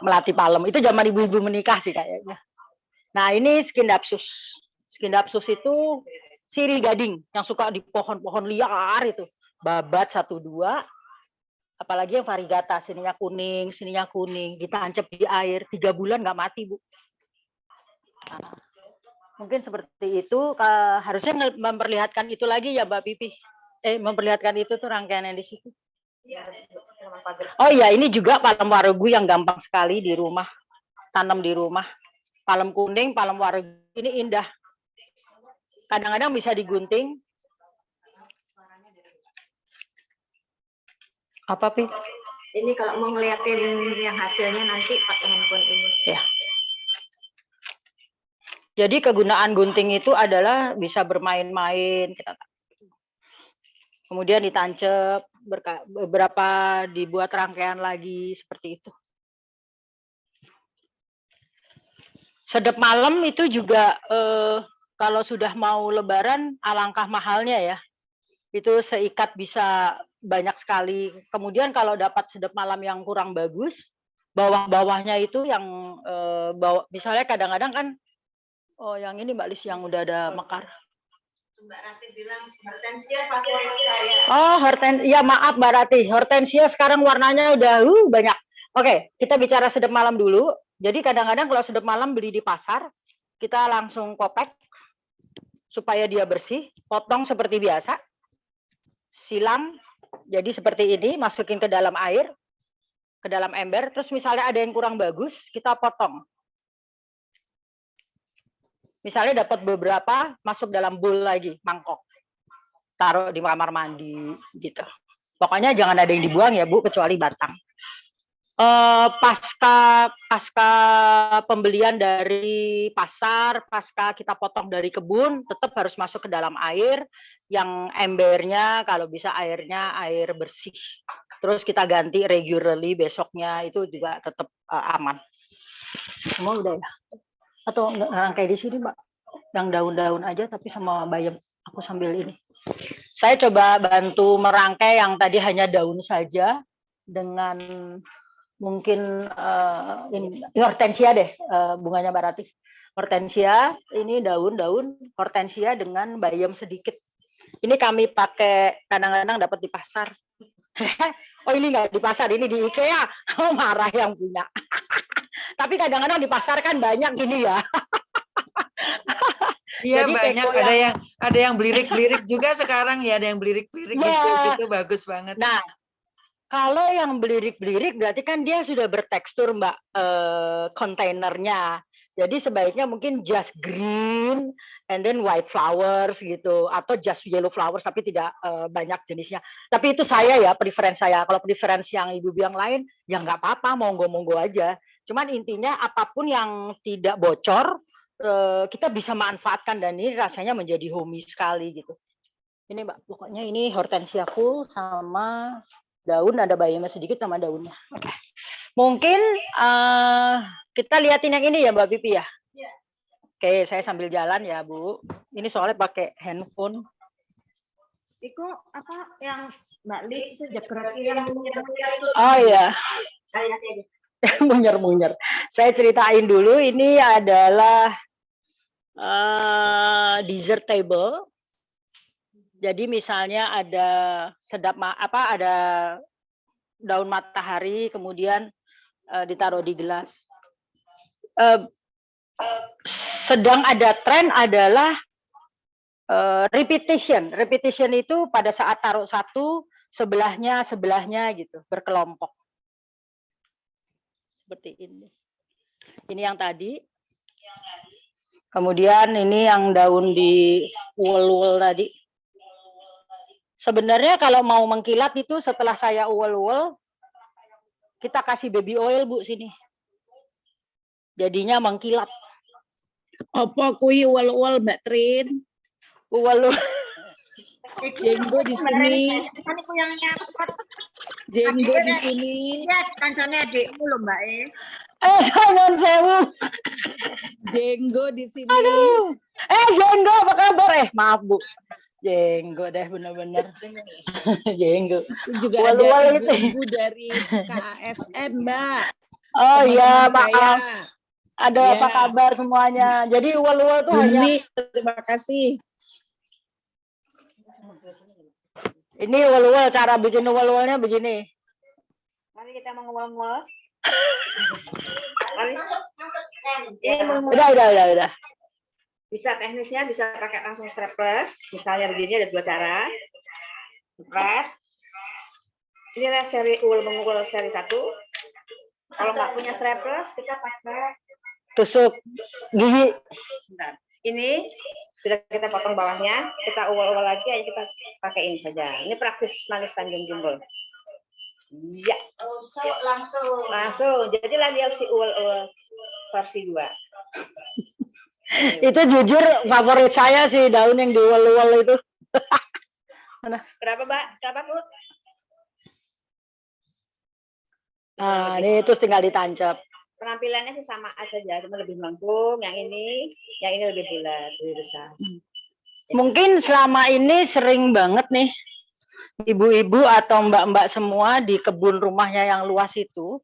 Melati palem. Itu zaman ibu-ibu menikah sih kayaknya. Nah, ini skindapsus. Skindapsus itu sirih gading yang suka di pohon-pohon liar itu. Babat 1 2. Apalagi yang variegata, sininya kuning, ditancap di air 3 bulan nggak mati, Bu. Nah, mungkin seperti itu. Harusnya memperlihatkan itu lagi ya Mbak Pipi. Memperlihatkan itu tuh rangkaian yang di situ. Oh iya, ini juga palem waregu yang gampang sekali di rumah, tanam di rumah. Palem kuning, palem waregu ini indah. Kadang-kadang bisa digunting. Apa Pi? Ini kalau mau ngeliatin yang hasilnya nanti pakai handphone ini. Ya. Jadi kegunaan gunting itu adalah bisa bermain-main. Kemudian ditancap, beberapa dibuat rangkaian lagi seperti itu. Sedep malam itu juga kalau sudah mau lebaran alangkah mahalnya ya. Itu seikat bisa banyak sekali. Kemudian kalau dapat sedep malam yang kurang bagus, bawah-bawahnya itu yang misalnya kadang-kadang kan, oh yang ini Mbak Lis yang udah ada mekar. Mbak Rati bilang hortensia favorit saya. Oh, ya maaf Mbak Rati, hortensia sekarang warnanya udah banyak. Oke, kita bicara sedep malam dulu. Jadi kadang-kadang kalau sedep malam beli di pasar, kita langsung kopek supaya dia bersih, potong seperti biasa, silam, jadi seperti ini, masukin ke dalam air, ke dalam ember, terus misalnya ada yang kurang bagus, kita potong. Misalnya dapat beberapa, masuk dalam bowl lagi, mangkok. Taruh di kamar mandi, gitu. Pokoknya jangan ada yang dibuang ya Bu, kecuali batang. Pasca pembelian dari pasar, pasca kita potong dari kebun, tetap harus masuk ke dalam air, yang embernya kalau bisa airnya air bersih. Terus kita ganti regularly besoknya, itu juga tetap aman. Semua udah ya? Atau rangkai di sini Mbak, yang daun-daun aja tapi sama bayam. Aku sambil ini. Saya coba bantu merangkai yang tadi hanya daun saja dengan mungkin hortensia deh, bunganya Mbak Ratih. Hortensia, ini daun-daun hortensia dengan bayam sedikit. Ini kami pakai kadang-kadang dapat di pasar. Oh ini nggak di pasar, ini di IKEA. Oh marah yang punya. Tapi kadang-kadang di pasar kan banyak gini ya. Iya Jadi banyak, teko ada yang belirik-belirik juga sekarang ya, ada yang belirik-belirik Ya. gitu bagus banget. Nah, kalau yang belirik-belirik berarti kan dia sudah bertekstur Mbak, kontainernya. Jadi sebaiknya mungkin just green and then white flowers gitu, atau just yellow flowers tapi tidak banyak jenisnya. Tapi itu saya ya, preference saya. Kalau preference yang Ibu bilang lain, ya nggak apa-apa, monggo-monggo aja. Cuman intinya apapun yang tidak bocor, kita bisa manfaatkan dan ini rasanya menjadi homey sekali gitu. Ini Mbak, pokoknya ini hortensia full sama daun, ada bayamnya sedikit sama daunnya. Mungkin kita lihatin yang ini ya Mbak Pipi ya. Oke, saya sambil jalan ya Bu. Ini soalnya pakai handphone. Itu apa yang Mbak Lis itu gerak yang Oh iya, kayak munyer-munyer. Saya ceritain dulu, ini adalah dessert table. Jadi misalnya ada ada daun matahari, kemudian ditaruh di gelas. Sedang ada tren adalah repetition. Repetition itu pada saat taruh satu, sebelahnya gitu, berkelompok. Seperti ini. Ini yang tadi. Kemudian ini yang daun di uwel-uwel tadi. Sebenarnya kalau mau mengkilat itu setelah saya uwel-uwel, kita kasih baby oil Bu sini. Jadinya mengkilat. Apa kui uwel-uwel Mbak Trin? Uwel-uwel. Jenggo di sini. Jenggo di sini. ya kancane adikmu loh Mbak Jangan sewu. Jenggo di sini. Aduh. Jenggo apa kabar? Maaf Bu. Jenggo deh bener-bener. Jenggo. Juga Uwel-uwel ada itu. ibu-ibu dari KASN Mbak. Oh iya, Teman-teman maaf. saya. Ada Ya. apa kabar semuanya? Jadi uwel-uwel tuh hanya Buni, terima kasih. ini uwel-uwel, cara bikin uwel-uwelnya begini. Mari kita mau ngomong-ngomong. Udah. Bisa teknisnya bisa pakai langsung strapless. Misalnya begini ada dua cara. Strap. Ini adalah seri mengukul seri 1. Kalau nggak punya strapless, kita pakai Tusuk gigi. bentar. Ini sudah kita potong bawahnya, kita uwal-uwal lagi, ayo kita pakai ini saja. Ini praktis manis Tanjung Jumbo. Ya. Langsung. Jadilah dia si uwal-uwal versi 2. Itu jujur favorit saya sih, daun yang diuwel-uwel itu. Kenapa, Mbak? Kenapa, Bu? Nah, ini terus tinggal ditancap. Penampilannya sih sama saja, cuma lebih melengkung. Yang ini lebih bulat, lebih besar. Mungkin selama ini sering banget nih ibu-ibu atau mbak-mbak semua di kebun rumahnya yang luas itu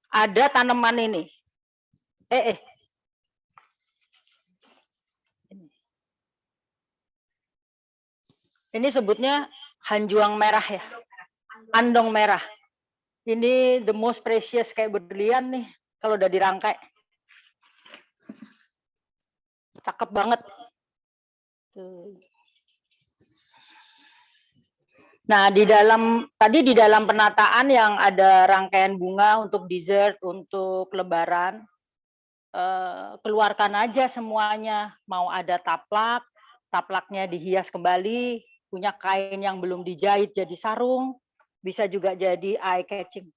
ada tanaman ini. Ini sebutnya hanjuang merah ya, andong merah. Ini the most precious kayak berlian nih kalau udah dirangkai. Cakep banget. Nah, di dalam penataan yang ada rangkaian bunga untuk dessert, untuk lebaran, keluarkan aja semuanya. Mau ada taplak, taplaknya dihias kembali, punya kain yang belum dijahit jadi sarung, bisa juga jadi eye catching.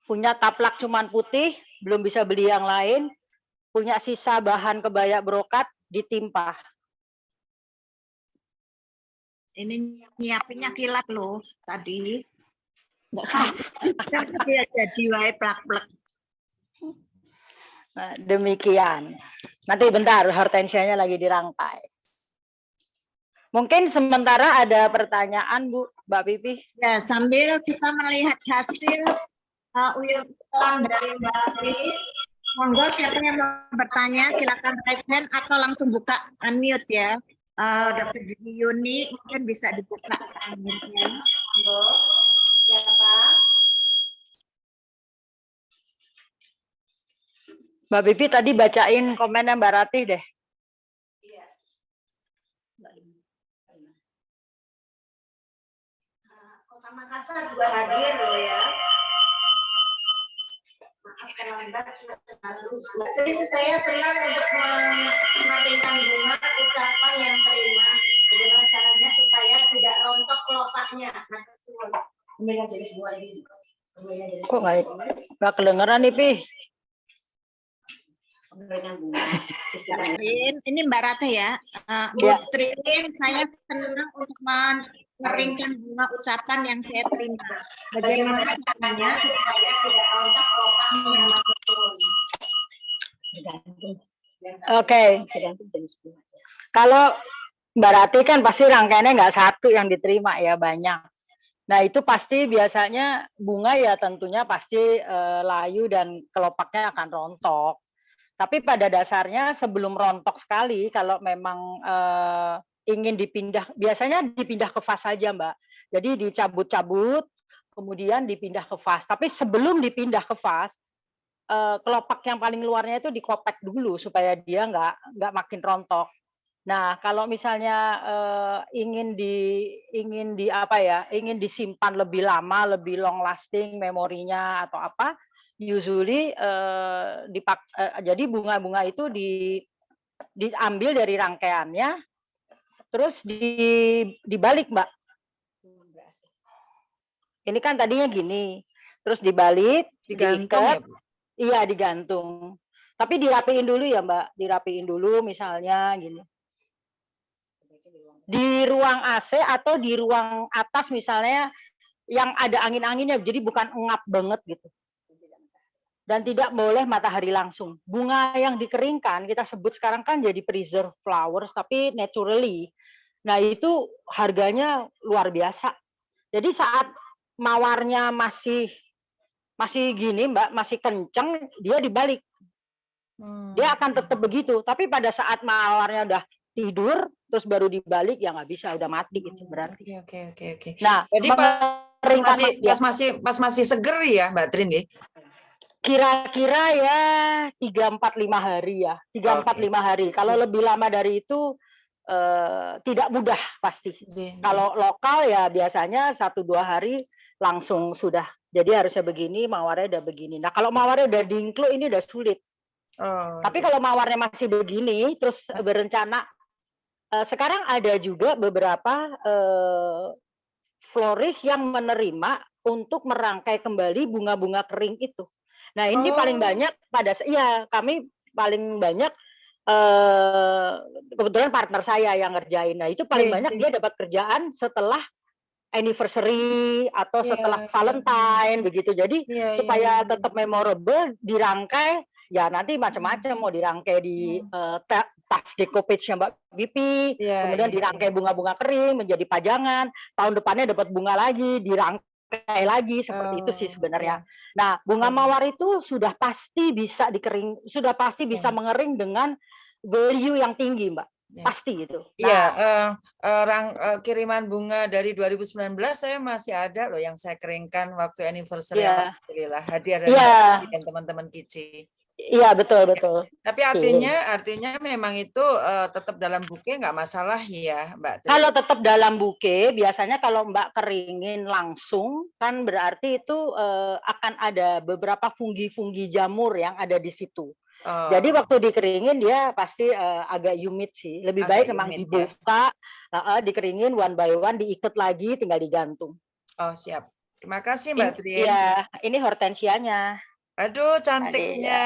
Punya taplak cuman putih, belum bisa beli yang lain, punya sisa bahan kebaya brokat, ditimpa. ini nyiapinnya kilat loh tadi. Nggak dia jadi wae plak-plak. Nah, demikian. Nanti bentar, hortensianya lagi dirangkai. Mungkin sementara ada pertanyaan Bu, Mbak Pipi. Ya, sambil kita melihat hasil urutan dari Mbak Kris, monggo siapa yang mau bertanya silakan raise hand atau langsung buka unmute ya. Dr. Yuni mungkin bisa dibuka unmute-nya. Monggo. Siapa? Mbak Pipi tadi bacain komennya Mbak Ratih deh. Kota Makassar juga hadir loh ya. Maaf terlambat. Jadi saya senang untuk menampilkan bunga ucapan yang terima. Bagaimana caranya supaya tidak rontok kelopaknya. Kemudian jadi semua ini. Kok nggak kedengeran nih, Pi? Ini Mbak Rate ya. Bu Trin, saya senang untuk mengeringkan bunga ucapan yang saya terima. Bagaimana caranya supaya tidak rontok kelopaknya. Oke. Kalau Mbak Rati kan pasti rangkaiannya nggak satu yang diterima ya, banyak. Nah itu pasti biasanya bunga ya tentunya pasti layu dan kelopaknya akan rontok. Tapi pada dasarnya sebelum rontok sekali, kalau memang ingin dipindah, biasanya dipindah ke vas saja Mbak. Jadi dicabut-cabut, kemudian dipindah ke vas. Tapi sebelum dipindah ke vas, kelopak yang paling luarnya itu dikopek dulu supaya dia nggak makin rontok. Nah, kalau misalnya ingin disimpan lebih lama, lebih long lasting memorinya atau apa, usually jadi bunga-bunga itu diambil dari rangkaiannya, terus dibalik Mbak. Ini kan tadinya gini, terus dibalik, Digantung ya, Bu? Iya digantung. Tapi dirapiin dulu ya Mbak, dirapiin dulu misalnya gini. Di ruang AC atau di ruang atas misalnya yang ada angin-anginnya, jadi bukan engap banget gitu. Dan tidak boleh matahari langsung. Bunga yang dikeringkan kita sebut sekarang kan jadi preserve flowers tapi naturally. Nah itu harganya luar biasa. Jadi saat mawarnya masih gini Mbak, masih kenceng, dia dibalik. Dia akan tetap begitu. Tapi pada saat mawarnya udah tidur terus baru dibalik ya nggak bisa, udah mati itu berarti. Oke. Nah, jadi pas masih seger ya Mbak Trin ya? Kira-kira ya 3-4-5 hari ya, 3-4-5 hari. Kalau lebih lama dari itu tidak mudah pasti. Kalau lokal ya biasanya 1-2 hari langsung sudah. Jadi harusnya begini, mawarnya udah begini. Nah kalau mawarnya udah diinklu ini udah sulit. Tapi kalau mawarnya masih begini, terus berencana, sekarang ada juga beberapa floris yang menerima untuk merangkai kembali bunga-bunga kering itu. Nah ini paling banyak kami paling banyak kebetulan partner saya yang ngerjain. Nah itu paling banyak dia dapat kerjaan setelah anniversary atau setelah Valentine begitu. Jadi supaya tetap memorable dirangkai. Ya nanti macam-macam mau dirangkai di tas decoupage-nya Mbak Pipi, kemudian dirangkai bunga-bunga kering menjadi pajangan, tahun depannya dapat bunga lagi, dirangkai lagi, seperti itu sih sebenarnya. Nah, bunga mawar itu sudah pasti bisa sudah pasti bisa mengering dengan value yang tinggi Mbak, pasti itu. Iya, kiriman bunga dari 2019 saya masih ada loh yang saya keringkan waktu anniversary. Alhamdulillah hadiah dari teman-teman Kici. Iya betul. Tapi artinya memang itu tetap dalam buke nggak masalah ya Mbak Tri? Kalau tetap dalam buke biasanya kalau Mbak keringin langsung kan berarti itu akan ada beberapa funggi jamur yang ada di situ. Jadi waktu dikeringin dia pasti agak humid sih. Lebih baik memang dibuka, dikeringin one by one, diikat lagi, tinggal digantung. Oh siap. Terima kasih Mbak Tri. Iya, ini hortensianya. Aduh cantiknya.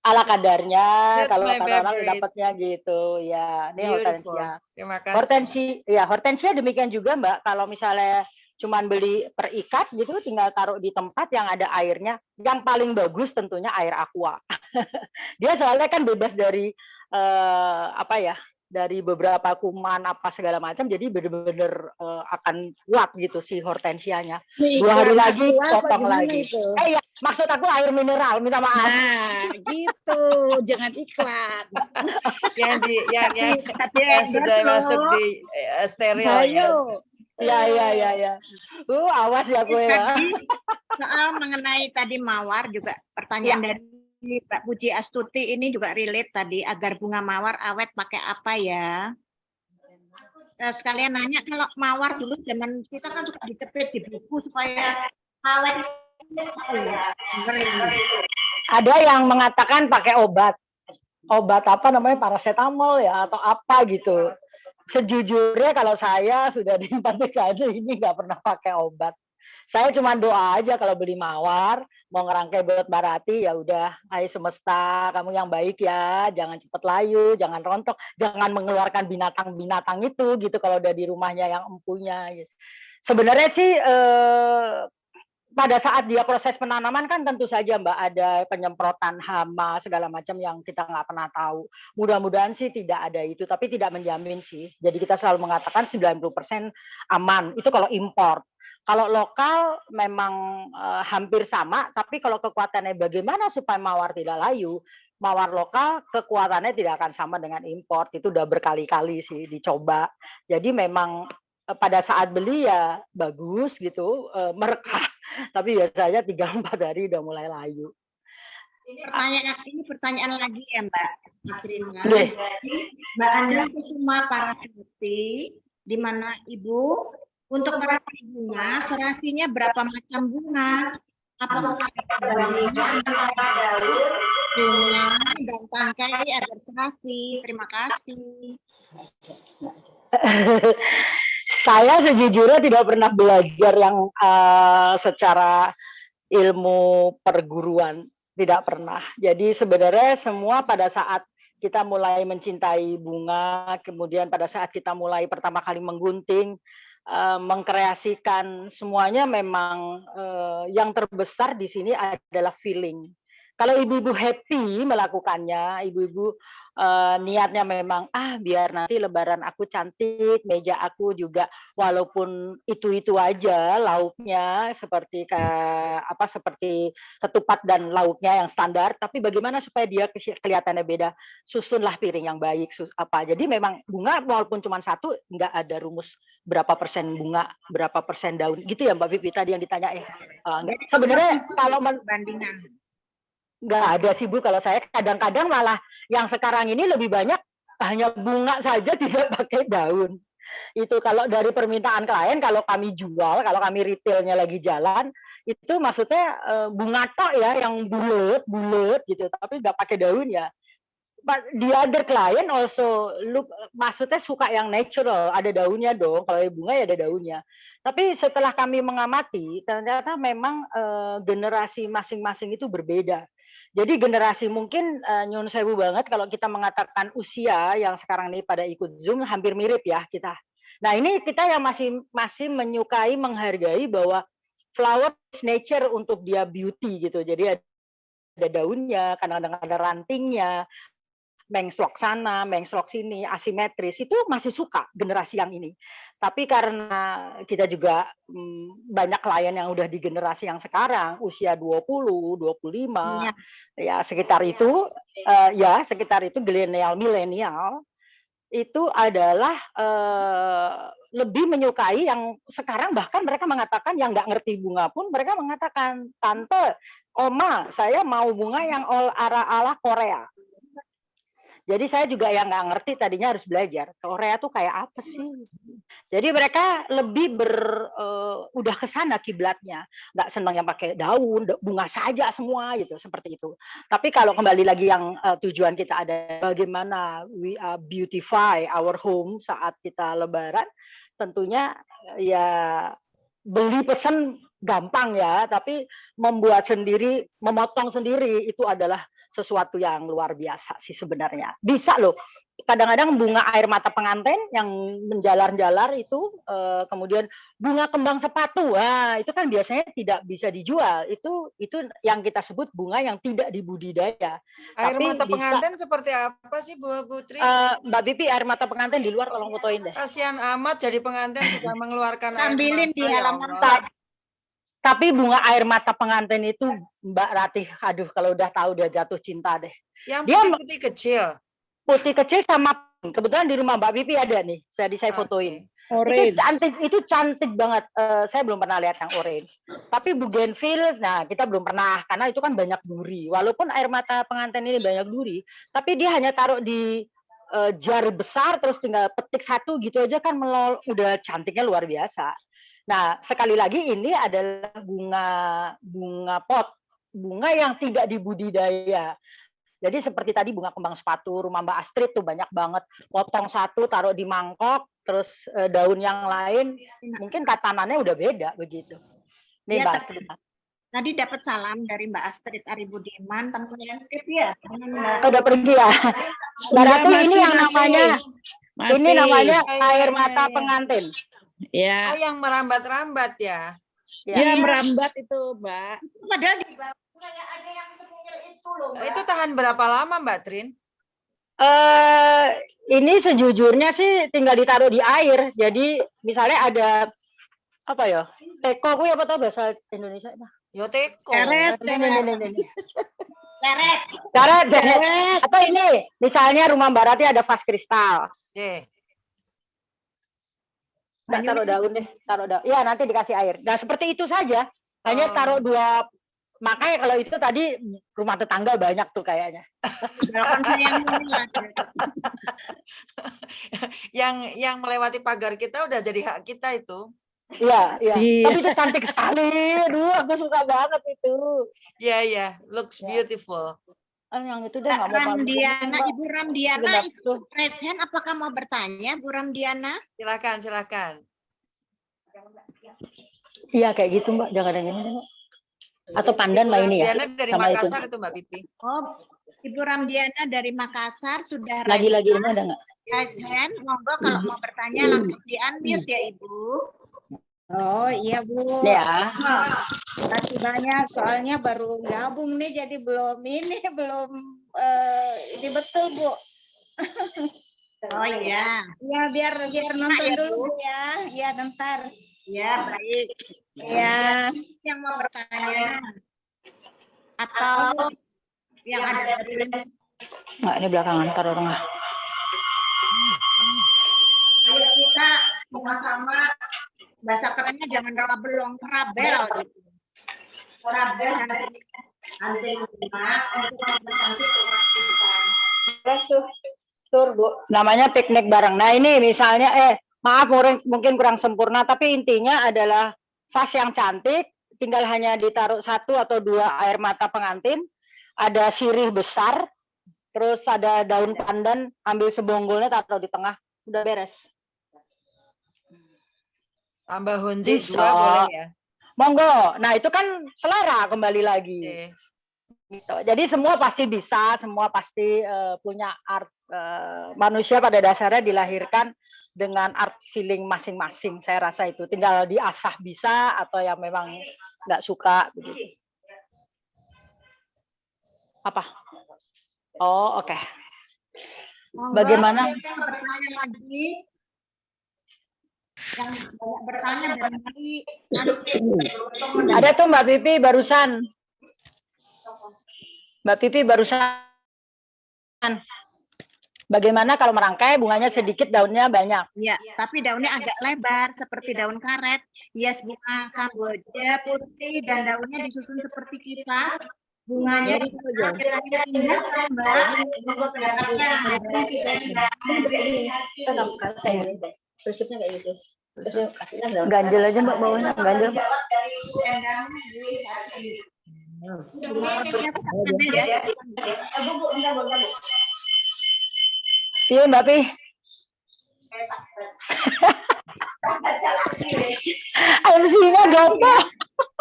Ala kadarnya, kalau orang dapatnya gitu ya. Ini hortensia. Terima kasih. Hortensia demikian juga Mbak. Kalau misalnya cuman beli per ikat gitu, tinggal taruh di tempat yang ada airnya. Yang paling bagus tentunya air aqua. Dia soalnya kan bebas dari dari beberapa kuman apa segala macam, jadi bener-bener akan kuat gitu si hortensianya. 2 hari lagi potong lagi. Ya, maksud aku air mineral, minta maaf. Nah, gitu. Jangan iklan. yang sudah masuk di steril ya. Ayo. Ya. Awas ya gue ya. Soal mengenai tadi mawar juga pertanyaan dari Mbak Puji Astuti ini juga relate tadi, agar bunga mawar awet pakai apa ya? Sekalian nanya, kalau mawar dulu zaman kita kan suka dicepit di buku supaya awet. Ada yang mengatakan pakai obat apa namanya, paracetamol ya atau apa gitu. Sejujurnya kalau saya sudah di 4 dekade ini nggak pernah pakai obat. Saya cuma doa aja kalau beli mawar, mau ngerangkai buat Mbak Rati, ya udah, hai semesta, kamu yang baik ya, jangan cepet layu, jangan rontok, jangan mengeluarkan binatang-binatang itu gitu kalau udah di rumahnya yang empunya. Gitu. Sebenarnya sih pada saat dia proses penanaman kan tentu saja Mbak ada penyemprotan hama segala macam yang kita nggak pernah tahu. Mudah-mudahan sih tidak ada itu, tapi tidak menjamin sih. Jadi kita selalu mengatakan 90% aman, itu kalau import. Kalau lokal memang hampir sama, tapi kalau kekuatannya bagaimana supaya mawar tidak layu, mawar lokal kekuatannya tidak akan sama dengan import. Itu udah berkali-kali sih dicoba. Jadi memang pada saat beli ya bagus gitu, merekah. Tapi biasanya 3-4 hari udah mulai layu. Ini pertanyaan lagi ya Mbak Katrina. Mbak Anda Kusuma Parasati, di mana Ibu untuk merapai bunga, serasinya berapa macam bunga? Apakah bandingan bunga dan tangkai agar serasi? Terima kasih. Saya sejujurnya tidak pernah belajar yang secara ilmu perguruan, tidak pernah. Jadi sebenarnya semua pada saat kita mulai mencintai bunga, kemudian pada saat kita mulai pertama kali menggunting, mengkreasikan, semuanya memang yang terbesar di sini adalah feeling. Kalau ibu-ibu happy melakukannya, ibu-ibu niatnya memang biar nanti lebaran aku cantik, meja aku juga walaupun itu aja lauknya seperti seperti ketupat dan lauknya yang standar, tapi bagaimana supaya dia kelihatannya beda, susunlah piring yang baik jadi memang bunga walaupun cuma satu, nggak ada rumus berapa persen bunga, berapa persen daun gitu ya Mbak Vivi tadi yang ditanya sebenarnya kalau bandingan nggak ada sih Bu, kalau saya kadang-kadang malah yang sekarang ini lebih banyak hanya bunga saja tidak pakai daun. Itu kalau dari permintaan klien, kalau kami jual, kalau kami retailnya lagi jalan, itu maksudnya bunga tok ya yang bulet gitu, tapi nggak pakai daun ya. But the other client also maksudnya suka yang natural, ada daunnya dong. Kalau bunga ya ada daunnya. Tapi setelah kami mengamati, ternyata memang generasi masing-masing itu berbeda. Jadi generasi mungkin nyun sewu banget kalau kita mengatakan usia yang sekarang ini pada ikut Zoom hampir mirip ya kita. Nah ini kita yang masih menyukai, menghargai bahwa flower is nature untuk dia beauty gitu. Jadi ada daunnya, kadang-kadang ada rantingnya, mengslok sana, mengslok sini, asimetris, itu masih suka generasi yang ini. Tapi karena kita juga banyak klien yang udah di generasi yang sekarang, usia 20, 25, ya sekitar itu, milenial, itu adalah lebih menyukai yang sekarang, bahkan mereka mengatakan yang nggak ngerti bunga pun, mereka mengatakan, Tante, Oma, saya mau bunga yang ala Korea. Jadi saya juga yang nggak ngerti tadinya harus belajar. Korea tuh kayak apa sih? Jadi mereka lebih udah ke sana kiblatnya. Nggak senang yang pakai daun, bunga saja semua gitu, seperti itu. Tapi kalau kembali lagi yang tujuan kita ada bagaimana we beautify our home saat kita lebaran, tentunya ya beli pesan gampang ya, tapi membuat sendiri, memotong sendiri itu adalah sesuatu yang luar biasa sih sebenarnya. Bisa loh, kadang-kadang bunga air mata pengantin yang menjalar-jalar itu, kemudian bunga kembang sepatu, itu kan biasanya tidak bisa dijual. Itu yang kita sebut bunga yang tidak dibudidaya. Air Tapi mata bisa, pengantin seperti apa sih Bu Putri? Mbak Bibi, air mata pengantin di luar tolong fotoin deh. Kasihan amat jadi pengantin sudah mengeluarkan air Ambilin mata, di ya halaman Allah. Tapi bunga air mata pengantin itu Mbak Ratih, aduh kalau udah tahu dia jatuh cinta deh. Yang Dia putih-putih kecil. putih kecil sama kebetulan di rumah Mbak Bibi ada nih, saya fotoin. Orange. Itu cantik banget. Saya belum pernah lihat yang orange. Tapi bougainville, nah kita belum pernah karena itu kan banyak duri. Walaupun air mata pengantin ini banyak duri, tapi dia hanya taruh di jar besar terus tinggal petik satu gitu aja kan udah cantiknya luar biasa. Nah, sekali lagi ini adalah bunga pot, bunga yang tidak dibudidaya. Jadi seperti tadi bunga kembang sepatu, rumah Mbak Astrid tuh banyak banget. Potong satu, taruh di mangkok, terus daun yang lain, mungkin tatanannya udah beda begitu. Nih Ya, Mbak Astrid. Tadi dapat salam dari Mbak Astrid Aribudiman, teman Astrid ya. Udah pergi ya. Berarti ini yang namanya, ini namanya air mata pengantin. Ya. Oh, yang merambat-rambat ya? Ya, merambat itu, Mbak. Padahal di Itu tahan berapa lama Mbak Trin? Ini sejujurnya sih tinggal ditaruh di air. Jadi misalnya ada apa ya? Teko, gue apa tau bahasa Indonesia? Yo teko. Karet. Atau ini, misalnya rumah Mbak Rati ada vas kristal. Nggak, taruh daun deh, taruh daun. Ya, nanti dikasih air. Nah, seperti itu saja. Hanya taruh dua. Makanya kalau itu tadi rumah tetangga banyak tuh kayaknya. yang melewati pagar kita udah jadi hak kita itu. Iya. Tapi itu cantik sekali. Aduh, aku suka banget itu. Iya, looks beautiful. Yang itu deh nggak mau Ramdiana, Ibu Ramdiana itu raise hand, apakah mau bertanya, Bu Ramdiana? Silakan. Iya kayak gitu Mbak, jangan yang ini. Atau pandan mah ini ya. Ramdiana dari sama Makassar itu Mbak Pipi. Oh, Ibu Ramdiana dari Makassar sudah Lagi-lagi ini ada nggak? raise hand, monggo kalau mau bertanya langsung di unmute ya Ibu. Oh iya Bu. Ya. Terima kasih banyak. Soalnya baru gabung nih, jadi belum ini betul Bu. Oh iya. Ya biar nonton dulu Bu ya. Iya bentar. Ya baik. Ya. Yang mau bertanya atau yang ada dari Nggak, ini belakangan taruh tengah. Ayo kita sama-sama, bahasa kerennya jangan belong kerabel gitu. Kerabel nanti Tur Bu. Namanya piknik bareng. Nah ini misalnya, maaf mungkin kurang sempurna, tapi intinya adalah vas yang cantik, tinggal hanya ditaruh satu atau dua air mata pengantin, ada sirih besar, terus ada daun pandan, ambil sebonggolnya taruh di tengah, udah beres. Tambah honje juga boleh ya? Monggo. Nah itu kan selera kembali lagi. Gitu. Jadi semua pasti bisa, semua pasti punya art. Manusia pada dasarnya dilahirkan dengan art feeling masing-masing. Saya rasa itu tinggal diasah bisa atau yang memang nggak suka begitu. Apa? Oh oke. Bagaimana? Bertanya lagi. Yang bertanya dari ada tuh Mbak Pipi barusan. Bagaimana kalau merangkai bunganya sedikit, daunnya banyak? Ya, tapi daunnya agak lebar seperti daun karet. Hias bunga kamboja putih dan daunnya disusun seperti kipas. Bunganya akhirnya indah kan Mbak? Prinsipnya kayak gitu. Ganjel aja Mbak bawahnya, ganjel Mbak. Iya Mbak Pi. MC-nya gampang.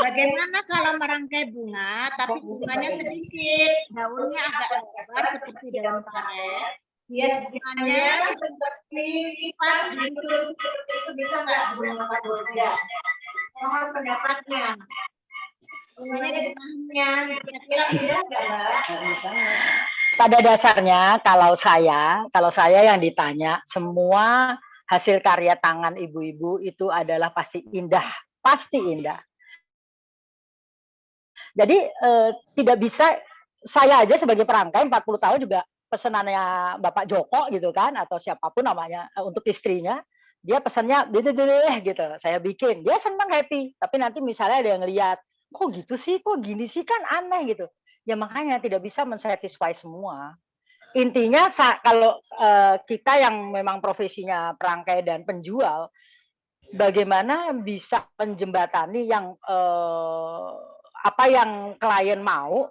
Bagaimana kalau merangkai bunga, tapi bunganya sedikit, daunnya agak lebar seperti daun karet. Hias bunganya seperti kipas gitu, itu bisa nggak bunga kamboja? Mohon pendapatnya. Bunganya di tengahnya, kira-kira bisa nggak, Mbak? Pada dasarnya kalau saya yang ditanya, semua hasil karya tangan ibu-ibu itu adalah pasti indah, pasti indah. Jadi tidak bisa, saya aja sebagai perangkai 40 tahun juga pesenannya Bapak Joko gitu kan, atau siapapun namanya, untuk istrinya, dia pesannya gitu, saya bikin, dia senang happy. Tapi nanti misalnya ada yang lihat, kok gitu sih, kok gini sih, kan aneh gitu. Ya makanya tidak bisa mensatisfy semua. Intinya kalau kita yang memang profesinya perangkai dan penjual, bagaimana bisa menjembatani yang apa yang klien mau,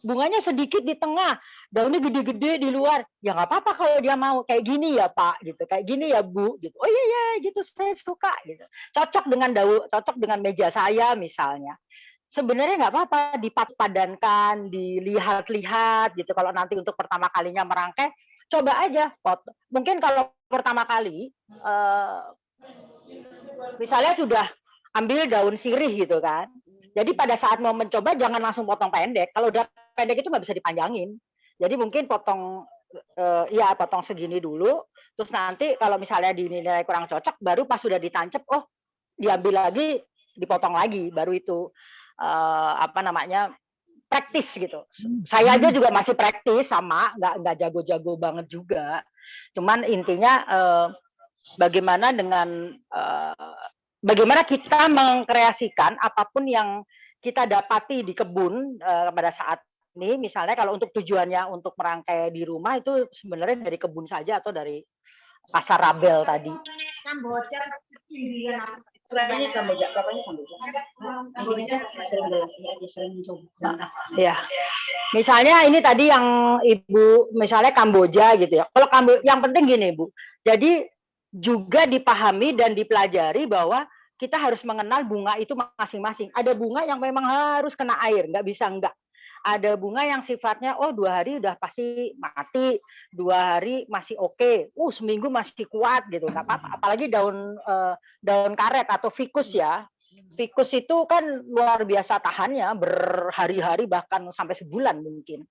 bunganya sedikit di tengah, daunnya gede-gede di luar, ya nggak apa-apa kalau dia mau kayak gini ya Pak, gitu, kayak gini ya Bu, gitu. Oh iya ya, gitu saya suka, gitu. Cocok dengan meja saya misalnya. Sebenarnya nggak apa-apa dipadankan, dilihat-lihat gitu. Kalau nanti untuk pertama kalinya merangkai, coba aja foto. Mungkin kalau pertama kali, misalnya sudah ambil daun sirih gitu kan. Jadi pada saat mau mencoba jangan langsung potong pendek. Kalau udah pendek itu nggak bisa dipanjangin. Jadi mungkin potong potong segini dulu. Terus nanti kalau misalnya dinilai kurang cocok, baru pas sudah ditancap, oh diambil lagi, dipotong lagi, baru itu praktis gitu. Saya aja juga masih praktis sama, nggak jago-jago banget juga. Cuman intinya bagaimana bagaimana kita mengkreasikan apapun yang kita dapati di kebun pada saat ini, misalnya kalau untuk tujuannya untuk merangkai di rumah itu sebenarnya dari kebun saja atau dari pasar rabel tadi. Kamboja ketinggian Ukurannya Kamboja, bapaknya Kamboja. Intinya sering belajarnya aja, sering mencoba. Ya, misalnya ini tadi yang Ibu, misalnya Kamboja gitu ya. Kalau yang penting gini Bu, jadi juga dipahami dan dipelajari bahwa kita harus mengenal bunga itu masing-masing. Ada bunga yang memang harus kena air, nggak bisa enggak. Ada bunga yang sifatnya, 2 hari udah pasti mati, 2 hari masih oke, seminggu masih kuat gitu, nggak apa-apa. Apalagi daun karet atau fikus ya. Fikus itu kan luar biasa tahannya, berhari-hari bahkan sampai sebulan mungkin.